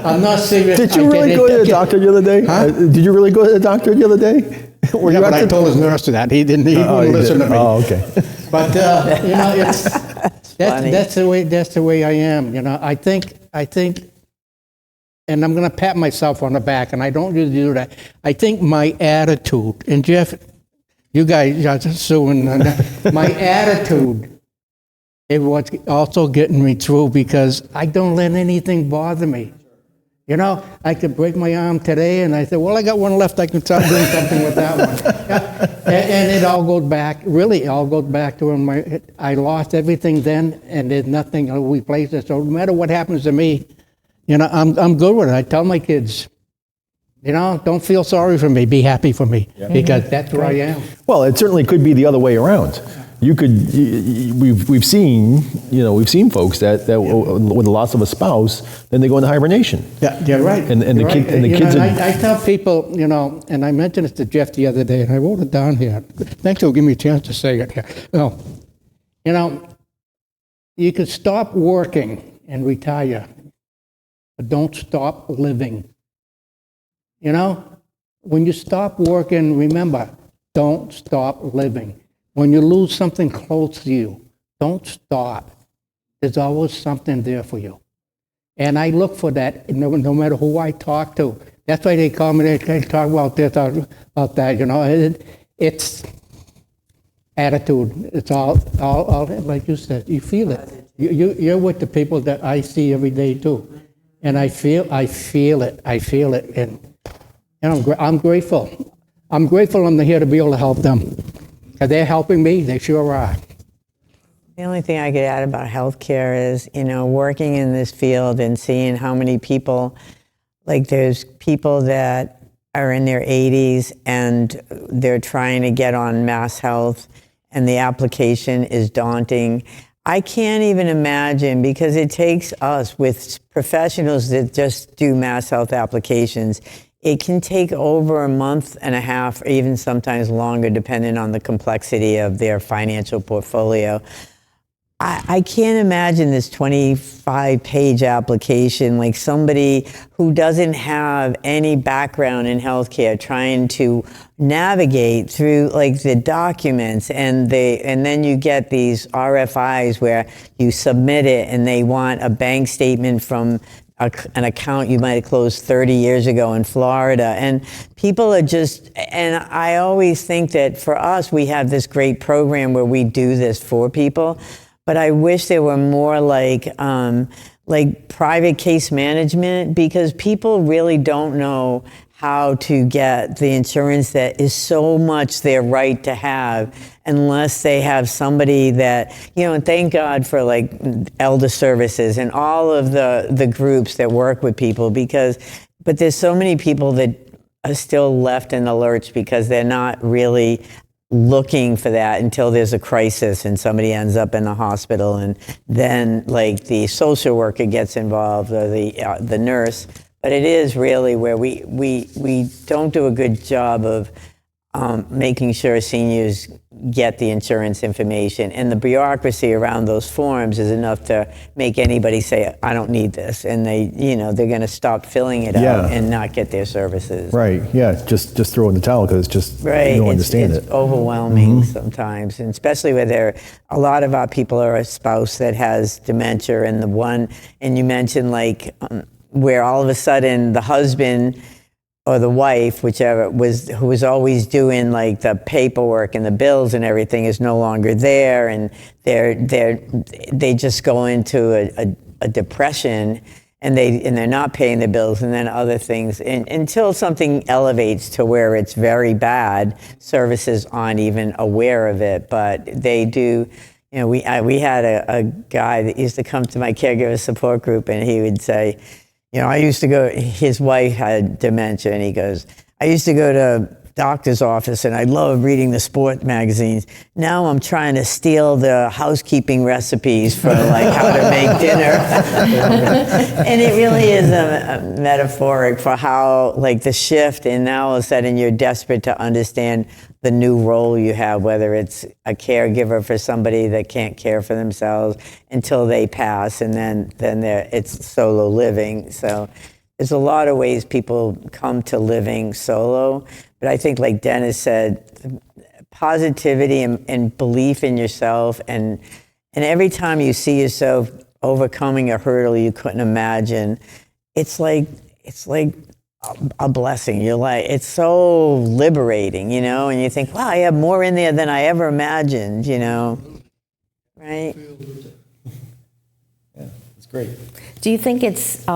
I'm not serious. Did you really go to the doctor the other day? Huh? Did you really go to the doctor the other day? Yeah, but I told his nurse that. He didn't. He wouldn't listen to me. Oh, okay. But that's the way I am. I think, and I'm going to pat myself on the back, and I don't usually do that. I think my attitude, and Jeff, you guys are suing. My attitude is what's also getting me through, because I don't let anything bother me. I could break my arm today, and I said, well, I got one left. I can start doing something with that one. And it all goes back, really, all goes back to when I lost everything then, and there's nothing to replace it. So no matter what happens to me, I'm good with it. I tell my kids, don't feel sorry for me. Be happy for me, because that's where I am. Well, it certainly could be the other way around. We've seen folks that with the loss of a spouse, then they go into hibernation. Yeah, you're right. And the kids. I tell people, and I mentioned it to Jeff the other day, and I wrote it down here. Thanks for giving me a chance to say it here. Well, you can stop working and retire, but don't stop living. When you stop working, remember, don't stop living. When you lose something close to you, don't stop. There's always something there for you. And I look for that no matter who I talk to. That's why they come and they talk about this, about that, you know. It's attitude. It's all like you said, you feel it. You're with the people that I see every day too. And I feel it. And I'm grateful. I'm grateful I'm here to be able to help them. Because they're helping me, they sure are. The only thing I could add about healthcare is, you know, working in this field and seeing how many people, like there's people that are in their 80s and they're trying to get on Mass Health and the application is daunting. I can't even imagine, because it takes us with professionals that just do Mass Health applications. It can take over a month and a half, or even sometimes longer, depending on the complexity of their financial portfolio. I can't imagine this 25-page application, like somebody who doesn't have any background in healthcare trying to navigate through like the documents, and then you get these RFIs where you submit it and they want a bank statement from an account you might have closed 30 years ago in Florida. And people are just, and I always think that for us, we have this great program where we do this for people. But I wish there were more like private case management, because people really don't know how to get the insurance that is so much their right to have unless they have somebody that, you know, and thank God for like elder services and all of the groups that work with people, but there's so many people that are still left in the lurch because they're not really looking for that until there's a crisis and somebody ends up in the hospital, and then like the social worker gets involved or the nurse. But it is really where we don't do a good job of making sure seniors get the insurance information, and the bureaucracy around those forms is enough to make anybody say, I don't need this, and they're going to stop filling it out and not get their services. Right, yeah, just throw in the towel because it's just, right. you don't understand it's it. Overwhelming sometimes, and especially where a lot of our people are a spouse that has dementia, and you mentioned like where all of a sudden the husband or the wife, whichever who was always doing like the paperwork and the bills and everything, is no longer there, and they just go into a depression, and they're not paying the bills, and then other things, and until something elevates to where it's very bad, services aren't even aware of it, but they do. You know, we had a guy that used to come to my caregiver support group, and he would say, you know, his wife had dementia, and he goes, I used to go to doctor's office and I love reading the sport magazines. Now I'm trying to steal the housekeeping recipes for like how to make dinner. And it really is a metaphoric for how like the shift, and now all of a sudden you're desperate to understand the new role you have, whether it's a caregiver for somebody that can't care for themselves until they pass, and then it's solo living. So there's a lot of ways people come to living solo. But I think, like Dennis said, positivity and belief in yourself, and every time you see yourself overcoming a hurdle you couldn't imagine, it's like a blessing. You're like, it's so liberating, you know, and you think, wow, I have more in there than I ever imagined, you know, right? Yeah, it's great. Do you think it's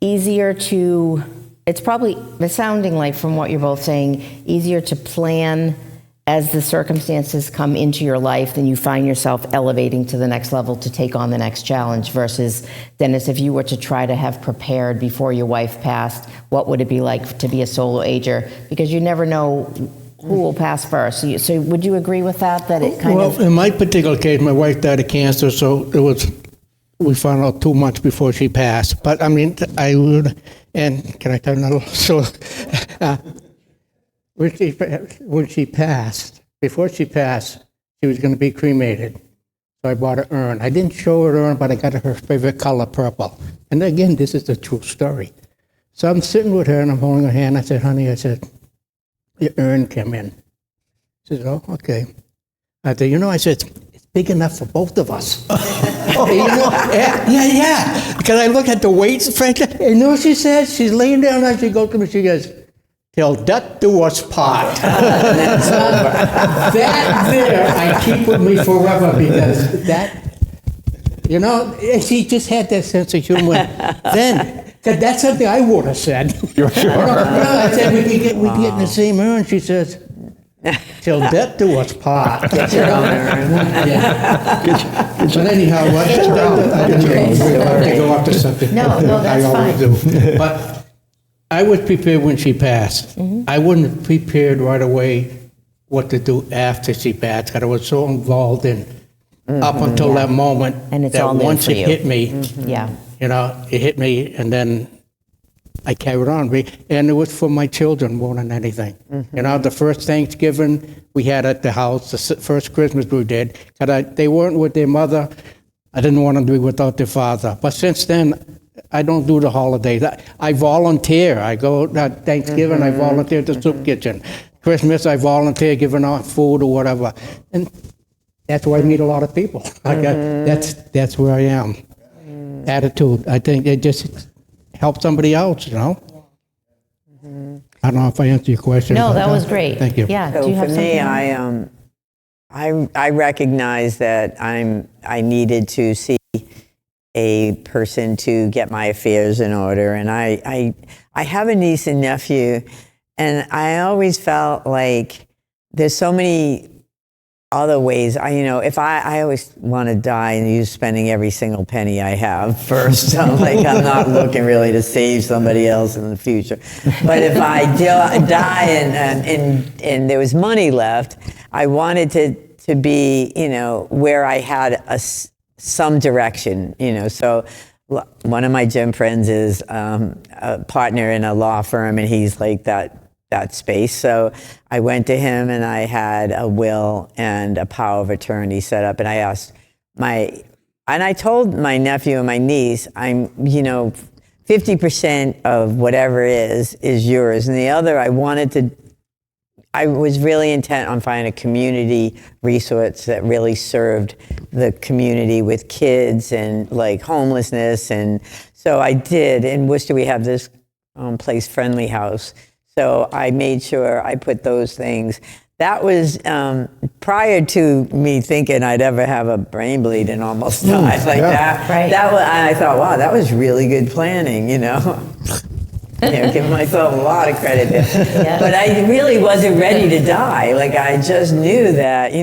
easier to, it's sounding like from what you're both saying, easier to plan as the circumstances come into your life than you find yourself elevating to the next level to take on the next challenge, versus, Dennis, if you were to try to have prepared before your wife passed, what would it be like to be a solo ager? Because you never know who will pass first. So would you agree with that it kind of... Well, in my particular case, my wife died of cancer, so we found out 2 months before she passed. But I mean, I would, and can I tell another? So when she passed, before she passed, she was going to be cremated. So I bought an urn. I didn't show her urn, but I got her favorite color, purple. And again, this is a true story. So I'm sitting with her and I'm holding her hand. I said, honey, your urn came in. She said, oh, okay. I said, I said, it's big enough for both of us. Yeah. Because I look at the weights, Frank, and you know what she said? She's laying down and she goes to me, she goes, "Till death do us part." That there, I keep with me forever because that, and she just had that sense of humor. Then, 'cause that's something I would have said. Sure. I said, we get in the same urn. She says, "Till death do us part." Get your own urn. But anyhow, I didn't have to go off to something. No, that's I always do. But I was prepared when she passed. I wasn't prepared right away what to do after she passed, because I was so involved in up until that moment. And it's that all new once for it you. hit me, Yeah. it hit me, and then I carried on. And it was for my children more than anything. The first Thanksgiving we had at the house, the first Christmas we did, because they weren't with their mother. I didn't want them to be without their father. But since then, I don't do the holidays. I volunteer. I go Thanksgiving, I volunteer at the soup kitchen. Christmas, I volunteer giving out food or whatever. And that's where I meet a lot of people. That's where I am. Attitude. I think it just help somebody else, I don't know if I answered your question. No, but, that was great. Thank you. Yeah. So Do you have for something? me, I recognize that I needed to see a person to get my affairs in order, and I have a niece and nephew, and I always felt like there's so many other ways. If I always want to die and use spending every single penny I have first. I'm not looking really to save somebody else in the future. But if I die and there was money left, I wanted to be, where I had some direction, So one of my gym friends is a partner in a law firm, and he's like that space. So I went to him, and I had a will and a power of attorney set up, and I asked I told my nephew and my niece, 50% of whatever is yours, and the other I was really intent on finding a community resource that really served the community with kids and like homelessness. And so I did. In Worcester, we have this place, Friendly House. So I made sure I put those things. That was prior to me thinking I'd ever have a brain bleed and almost die like that. Right. I thought, wow, that was really good planning, Give myself a lot of credit there. Yeah. But I really wasn't ready to die. I just knew that,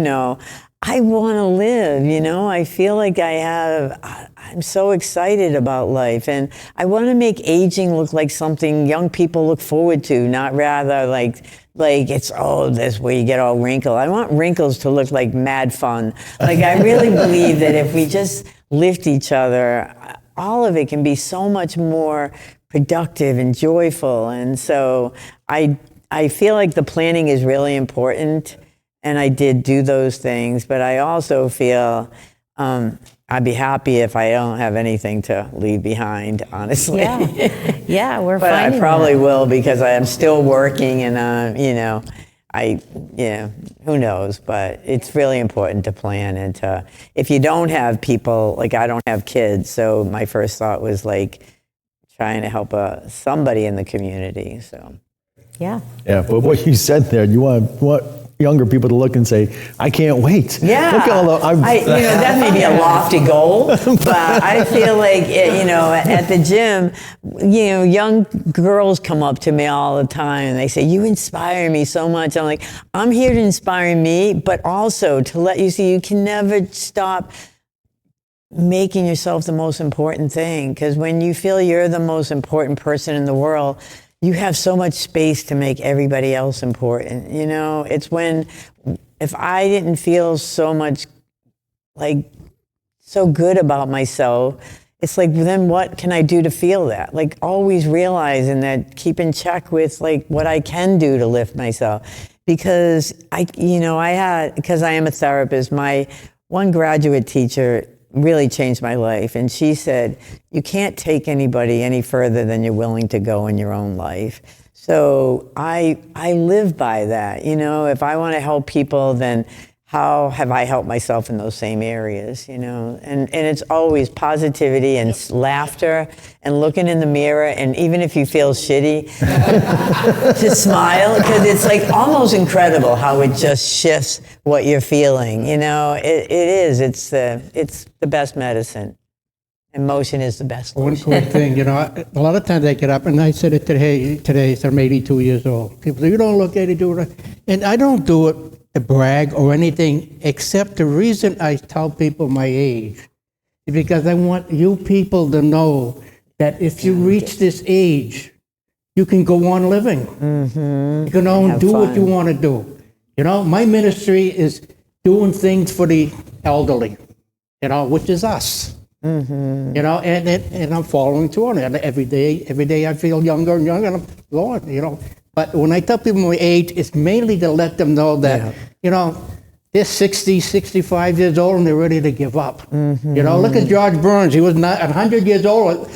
I want to live, I feel like I'm so excited about life, and I want to make aging look like something young people look forward to, not rather like it's, this where you get all wrinkled. I want wrinkles to look like mad fun. I really believe that if we just lift each other, all of it can be so much more productive and joyful. And so I feel like the planning is really important, and I did do those things, but I also feel I'd be happy if I don't have anything to leave behind, honestly. Yeah, we're But finding I probably that. will, because I am still working, and who knows? But it's really important to plan, and if you don't have people, I don't have kids, so my first thought was trying to help somebody in the community. So Yeah. Yeah, but what you said there, you want younger people to look and say, "I can't wait." yeah, Look at all the, that may be a lofty goal, but I feel like at the gym, young girls come up to me all the time and they say, "You inspire me so much." I'm like, I'm here to inspire me, but also to let you see you can never stop making yourself the most important thing, because when you feel you're the most important person in the world, you have so much space to make everybody else important. It's if I didn't feel so much so good about myself, it's then what can I do to feel that? Always realizing that, keep in check with what I can do to lift myself. Because because I am a therapist, my one graduate teacher really changed my life. And she said, you can't take anybody any further than you're willing to go in your own life. So I live by that. If I want to help people, then how have I helped myself in those same areas, you know? And it's always positivity and laughter and looking in the mirror, and even if you feel shitty, to smile, because it's like almost incredible how it just shifts what you're feeling, you know? It is, it's the best medicine. Emotion is the best. One quick thing, you know, a lot of times I get up, and I said it today, so I'm 82 years old. People say, you don't look 82. And I don't do it to brag or anything, except the reason I tell people my age is because I want you people to know that if you reach this age, you can go on living. You can go and do what you want to do. You know, my ministry is doing things for the elderly, you know, which is us. You know, and I'm following through on it. Every day I feel younger and younger, and I'm going, you know. But when I tell people my age, it's mainly to let them know that, you know, they're 60, 65 years old and they're ready to give up. You know, look at George Burns. He was 100 years old.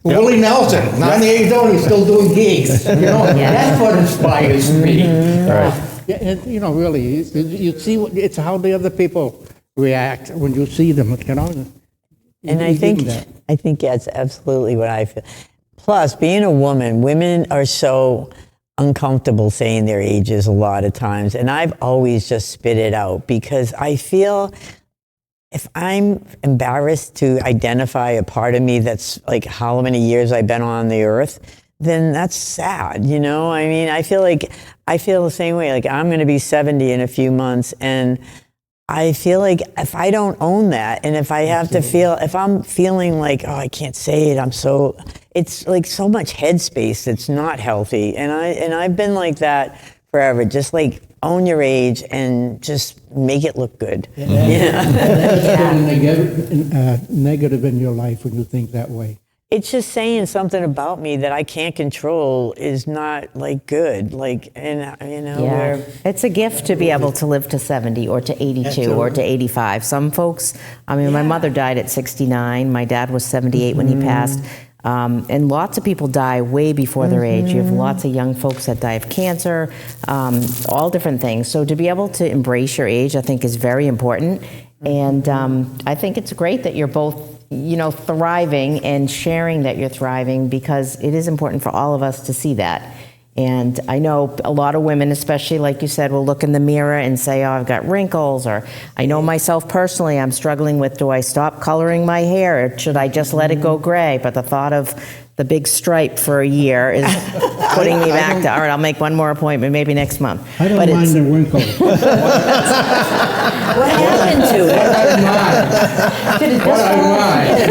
Willie Nelson, 98 years old, he's still doing gigs. You know, that's what inspires me. Yeah, and, you know, really, you see, it's how the other people react when you see them, you know. And I think that's absolutely what I feel. Plus, being a woman, women are so uncomfortable saying their ages a lot of times, and I've always just spit it out because I feel if I'm embarrassed to identify a part of me that's like how many years I've been on the earth, then that's sad, you know? I mean, I feel the same way. Like, I'm going to be 70 in a few months, and I feel like if I don't own that, and if I have to feel, if I'm feeling like, oh, I can't say it, it's like so much headspace that's not healthy. And I've been like that forever. Just like own your age and just make it look good. Negative in your life when you think that way. It's just saying something about me that I can't control is not like good. Like, and you know, it's a gift to be able to live to 70 or to 82 or to 85. Some folks, I mean, my mother died at 69. My dad was 78 when he passed. And lots of people die way before their age. You have lots of young folks that die of cancer, all different things. So to be able to embrace your age, I think, is very important. And I think it's great that you're both, you know, thriving and sharing that you're thriving, because it is important for all of us to see that. And I know a lot of women, especially like you said, will look in the mirror and say, oh, I've got wrinkles, or I know myself personally, I'm struggling with, do I stop coloring my hair, or should I just let it go gray? But the thought of the big stripe for a year is putting me back to, all right, I'll make one more appointment, maybe next month. I don't mind the wrinkles. what happened to it? What I mind.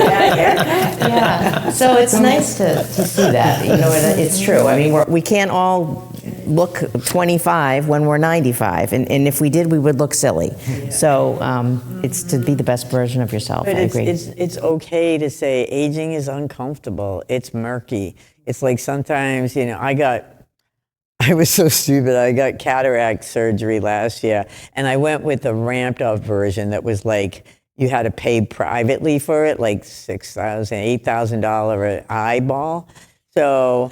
Yeah. So it's nice to see that. You know, it's true. I mean, we can't all look 25 when we're 95, and if we did, we would look silly. So it's to be the best version of yourself. But I agree. It's okay to say aging is uncomfortable. It's murky. It's like sometimes, you know, I was so stupid. I got cataract surgery last year, and I went with the ramped up version that was like, you had to pay privately for it, like $6,000, $8,000 an eyeball. So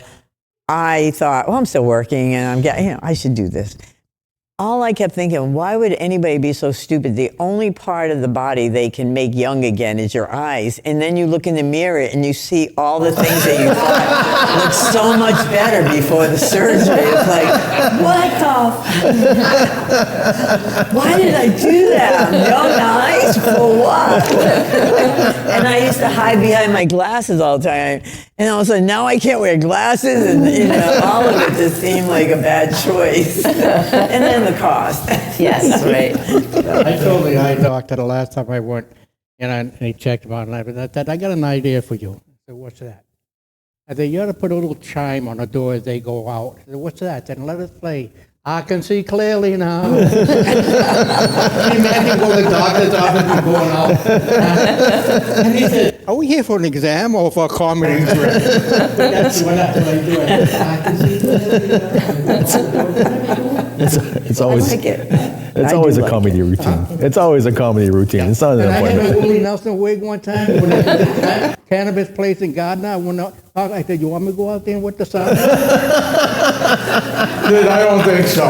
I thought, well, I'm still working, and I'm getting, you know, I should do this. All I kept thinking, why would anybody be so stupid? The only part of the body they can make young again is your eyes. And then you look in the mirror and you see all the things that you thought looked so much better before the surgery. It's like, what the? Why did I do that? Young eyes for what? And I used to hide behind my glasses all the time. And all of a sudden, now I can't wear glasses, and you know, all of it just seemed like a bad choice. And then the cost. Yes, right. I told the eye doctor the last time I went, and he checked about it, and I said, I got an idea for you. I said, what's that? I said, you ought to put a little chime on the door as they go out. I said, what's that? I said, let it play. I can see clearly now. Can you imagine going to the doctor's office and going out? And he said, are we here for an exam or for a comedy trip? That's what I do. I can see clearly now. It's always, I like it. It's I always do a like comedy it. routine. It's always a comedy routine. It's not an And I had a appointment. Willie Nelson wig one time when I was at a cannabis place in Gardner. I went out, I said, "You want me to go out there with the sign?" I don't think so.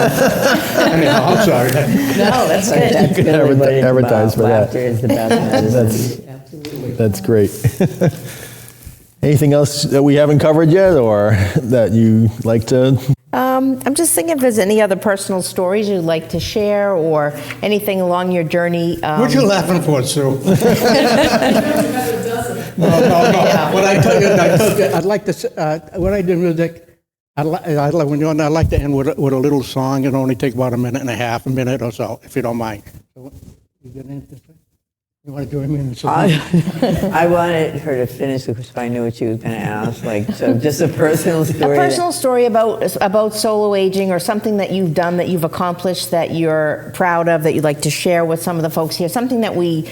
Anyhow, I'm sorry. No, that's good. That's You can really what it's advertise about. for that. Laughter is the best medicine. That's great. Anything else that we haven't covered yet, or that you like to? I'm just thinking if there's any other personal stories you'd like to share or anything along your journey. What you laughing for, Sue? No. What I told you, I'd like to. When I do music, I like to end with a little song. It only take about a minute and a half, a minute or so, if you don't mind. So, you get into this? You want to join me in the song? I wanted her to finish because I knew what she was going to ask. Like, so just a personal story. A personal story about solo aging or something that you've done, that you've accomplished, that you're proud of, that you'd like to share with some of the folks here. Something that we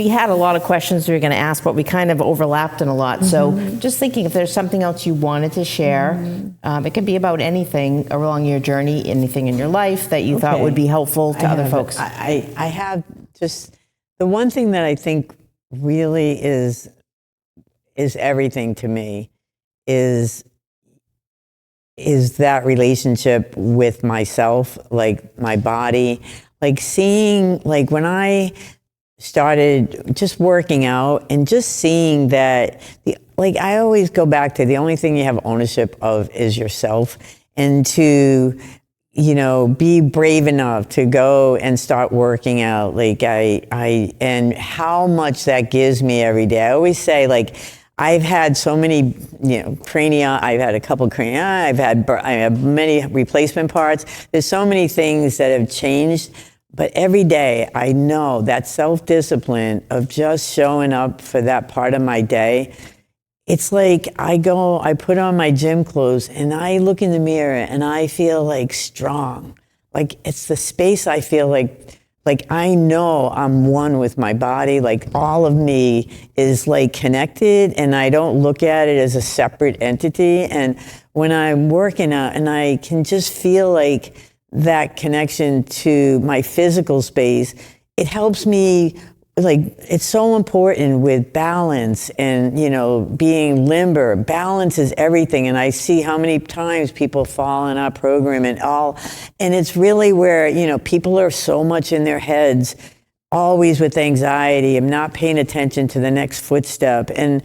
had a lot of questions we were going to ask, but we kind of overlapped in a lot. So just thinking if there's something else you wanted to share, it could be about anything along your journey, anything in your life that you thought would be helpful to other folks. I have just the one thing that I think really is everything to me is that relationship with myself, like my body, like seeing, like when I started just working out and just seeing that, like I always go back to the only thing you have ownership of is yourself, and to be brave enough to go and start working out. Like and how much that gives me every day. I always say, like, I've had so many, crania. I've had a couple crania. I have many replacement parts. There's so many things that have changed. But every day I know that self-discipline of just showing up for that part of my day. It's like I put on my gym clothes and I look in the mirror and I feel like strong. Like it's the space I feel like I know I'm one with my body. Like all of me is like connected and I don't look at it as a separate entity. And when I'm working out and I can just feel like that connection to my physical space, it helps me. Like, it's so important with balance and, being limber. Balance is everything. And I see how many times people fall in our program and it's really where, people are so much in their heads, always with anxiety and not paying attention to the next footstep. And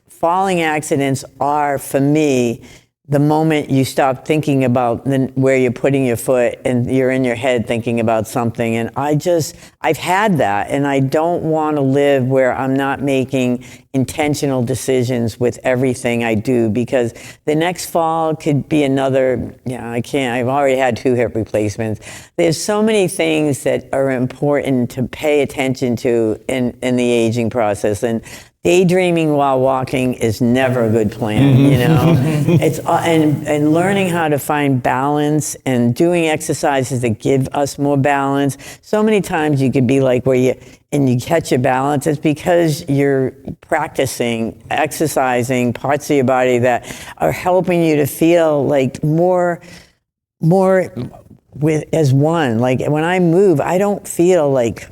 falling accidents are, for me, the moment you stop thinking about where you're putting your foot and you're in your head thinking about something. And I've had that, and I don't want to live where I'm not making intentional decisions with everything I do, because the next fall could be another, I've already had 2 hip replacements. There's so many things that are important to pay attention to in the aging process. And daydreaming while walking is never a good plan, It's and learning how to find balance and doing exercises that give us more balance. So many times you could be like where you catch your balance. It's because you're practicing, exercising parts of your body that are helping you to feel like more as one. Like when I move, I don't feel like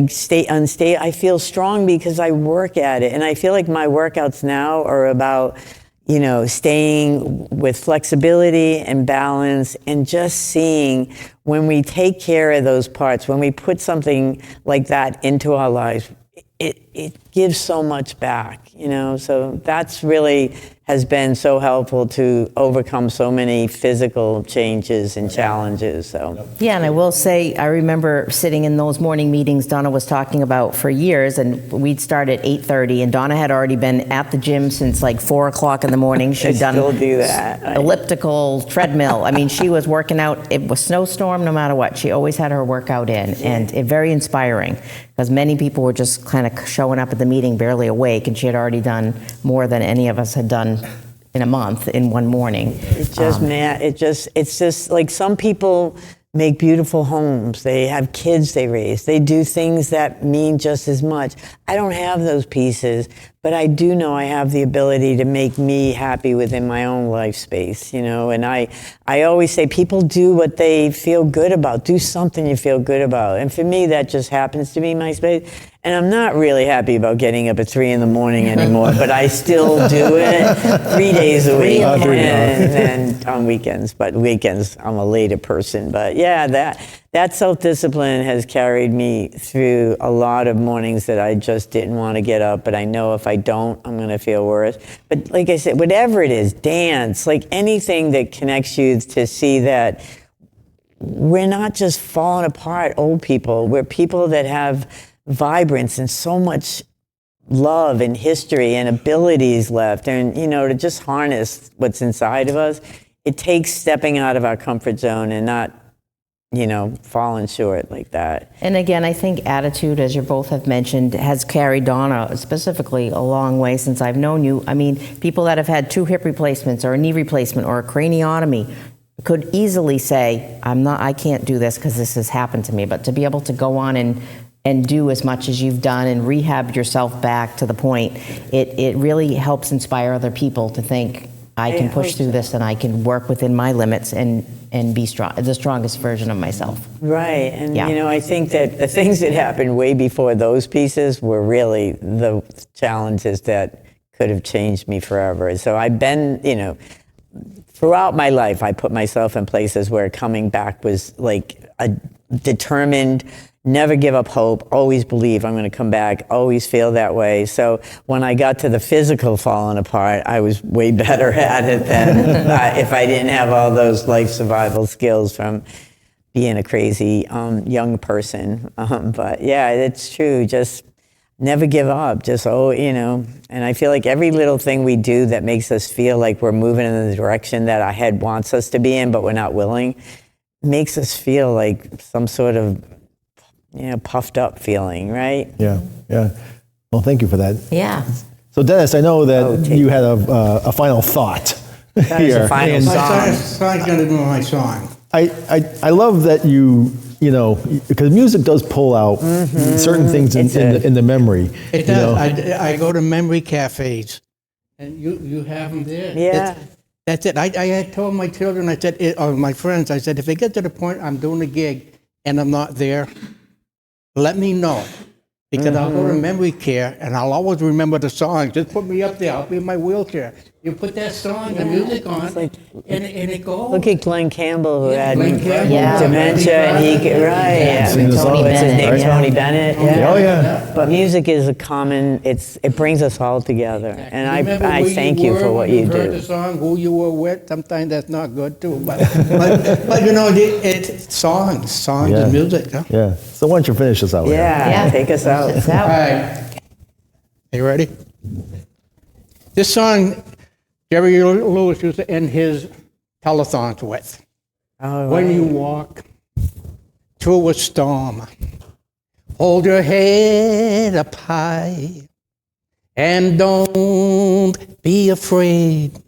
stay unstable. I feel strong because I work at it. And I feel like my workouts now are about, staying with flexibility and balance, and just seeing when we take care of those parts, when we put something like that into our lives, it gives so much back, So that's really has been so helpful to overcome so many physical changes and challenges. So Yeah, and I will say, I remember sitting in those morning meetings Donna was talking about for years, and we'd start at 8:30, and Donna had already been at the gym since like 4 o'clock in the morning. She'd done still do that. elliptical, treadmill. I mean, she was working out. It was snowstorm, no matter what. She always had her workout in, and very inspiring, because many people were just kind of showing up at the meeting barely awake, and she had already done more than any of us had done in a month in one morning. It's just like some people make beautiful homes. They have kids they raise. They do things that mean just as much. I don't have those pieces, but I do know I have the ability to make me happy within my own life space, you know, and I always say people do what they feel good about. Do something you feel good about. And for me, that just happens to be my space. And I'm not really happy about getting up at 3 in the morning anymore, but I still do it 3 days a week and on weekends. But weekends, I'm a later person. But yeah, that self-discipline has carried me through a lot of mornings that I just didn't want to get up. But I know if I don't, I'm going to feel worse. But like I said, whatever it is, dance, like anything that connects you to see that we're not just falling apart old people. We're people that have vibrance and so much love and history and abilities left, and you know, to just harness what's inside of us, it takes stepping out of our comfort zone and not, you know, falling short like that. And again, I think attitude, as you both have mentioned, has carried Donna specifically a long way since I've known you. I mean, people that have had 2 hip replacements or a knee replacement or a craniotomy could easily say, I can't do this because this has happened to me. But to be able to go on and do as much as you've done and rehab yourself back to the point, it really helps inspire other people to think, I can push through this and I can work within my limits and be strong, the strongest version of myself. Right, and you know, I think that the things that happened way before those pieces were really the challenges that could have changed me forever. So I've been, you know, throughout my life, I put myself in places where coming back was like a determined, never give up hope, always believe I'm going to come back, always feel that way. So when I got to the physical falling apart, I was way better at it than if I didn't have all those life survival skills from being a crazy young person. But yeah, it's true. Just never give up. Just, you know, and I feel like every little thing we do that makes us feel like we're moving in the direction that our head wants us to be in, but we're not willing, makes us feel like some sort of, you know, puffed up feeling, right? Yeah, yeah. Well, thank you for that. Yeah. So Dennis, I know that you had a final thought That is here. a final And song. Son's gonna do my song. I love that you know, because music does pull out certain things in the memory. It you know? does. I go to memory cafes, and you have them there. Yeah. That's it. I had told my children, I said, or my friends, I said, if it gets to the point I'm doing a gig and I'm not there, let me know. Because I'll go to memory care and I'll always remember the song. Just put me up there. I'll be in my wheelchair. You put that song, the music on, like- and it goes. Look at Glenn Campbell, who had Glenn Campbell. Yeah. dementia, and he could, right? Sing the song. What's his Bennett, name? yeah. Tony Bennett. Yeah. Oh yeah. But music is a common. it brings us all together, and Remember I who thank you were for what when you heard the do. song, who you were with. Sometimes that's not good too, but you know, it's songs Yeah. and music. Huh? Yeah. So why don't you finish us out? here? Yeah, take us out. It's All out. right. You ready? This song, Jerry Lewis used to end his telethons with. All When right. you walk through a storm, hold your head up high and don't be afraid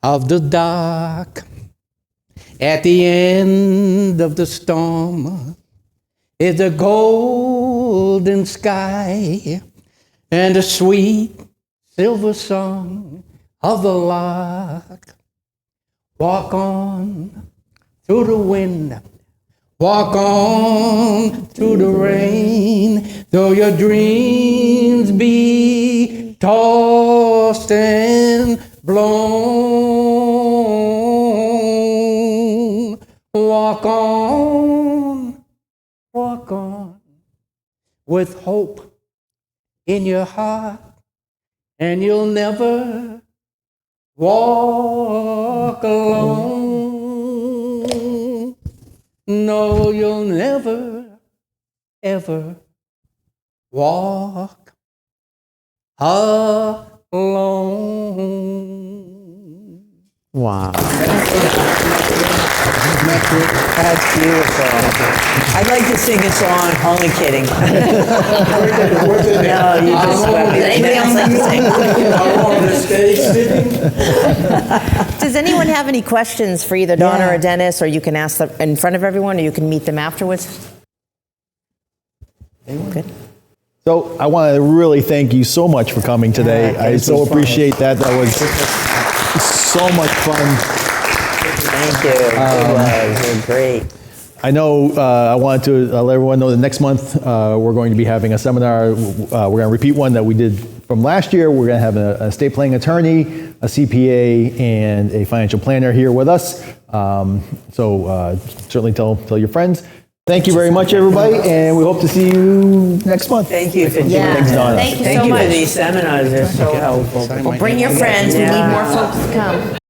of the dark. At the end of the storm is a golden sky and a sweet silver song of the lark. Walk on through the wind, walk on through the rain, though your dreams be tossed and blown. Walk on with hope in your heart, and you'll never walk alone. No, you'll never, ever walk alone. Wow. That's beautiful. I'd like to sing a song, only kidding. No, you just Anybody else like to sing? Does anyone have any questions for either Donna Yeah. or Dennis, or you can ask them in front of everyone, or you can meet them afterwards? Good. So I want to really thank you so much for coming today. Yeah, I this so was fun. appreciate that. That was so much fun. Thank you. It was great. I know I wanted to let everyone know that next month we're going to be having a seminar. We're going to repeat one that we did from last year. We're going to have an estate planning attorney, a CPA, and a financial planner here with us. So certainly tell your friends. Thank you very much, everybody, and we hope to see you next month. Thank you for doing Yeah, that. Donna. thank you so Thank you much. for these seminars. They're so helpful. Well, bring your friends. We need more folks to come.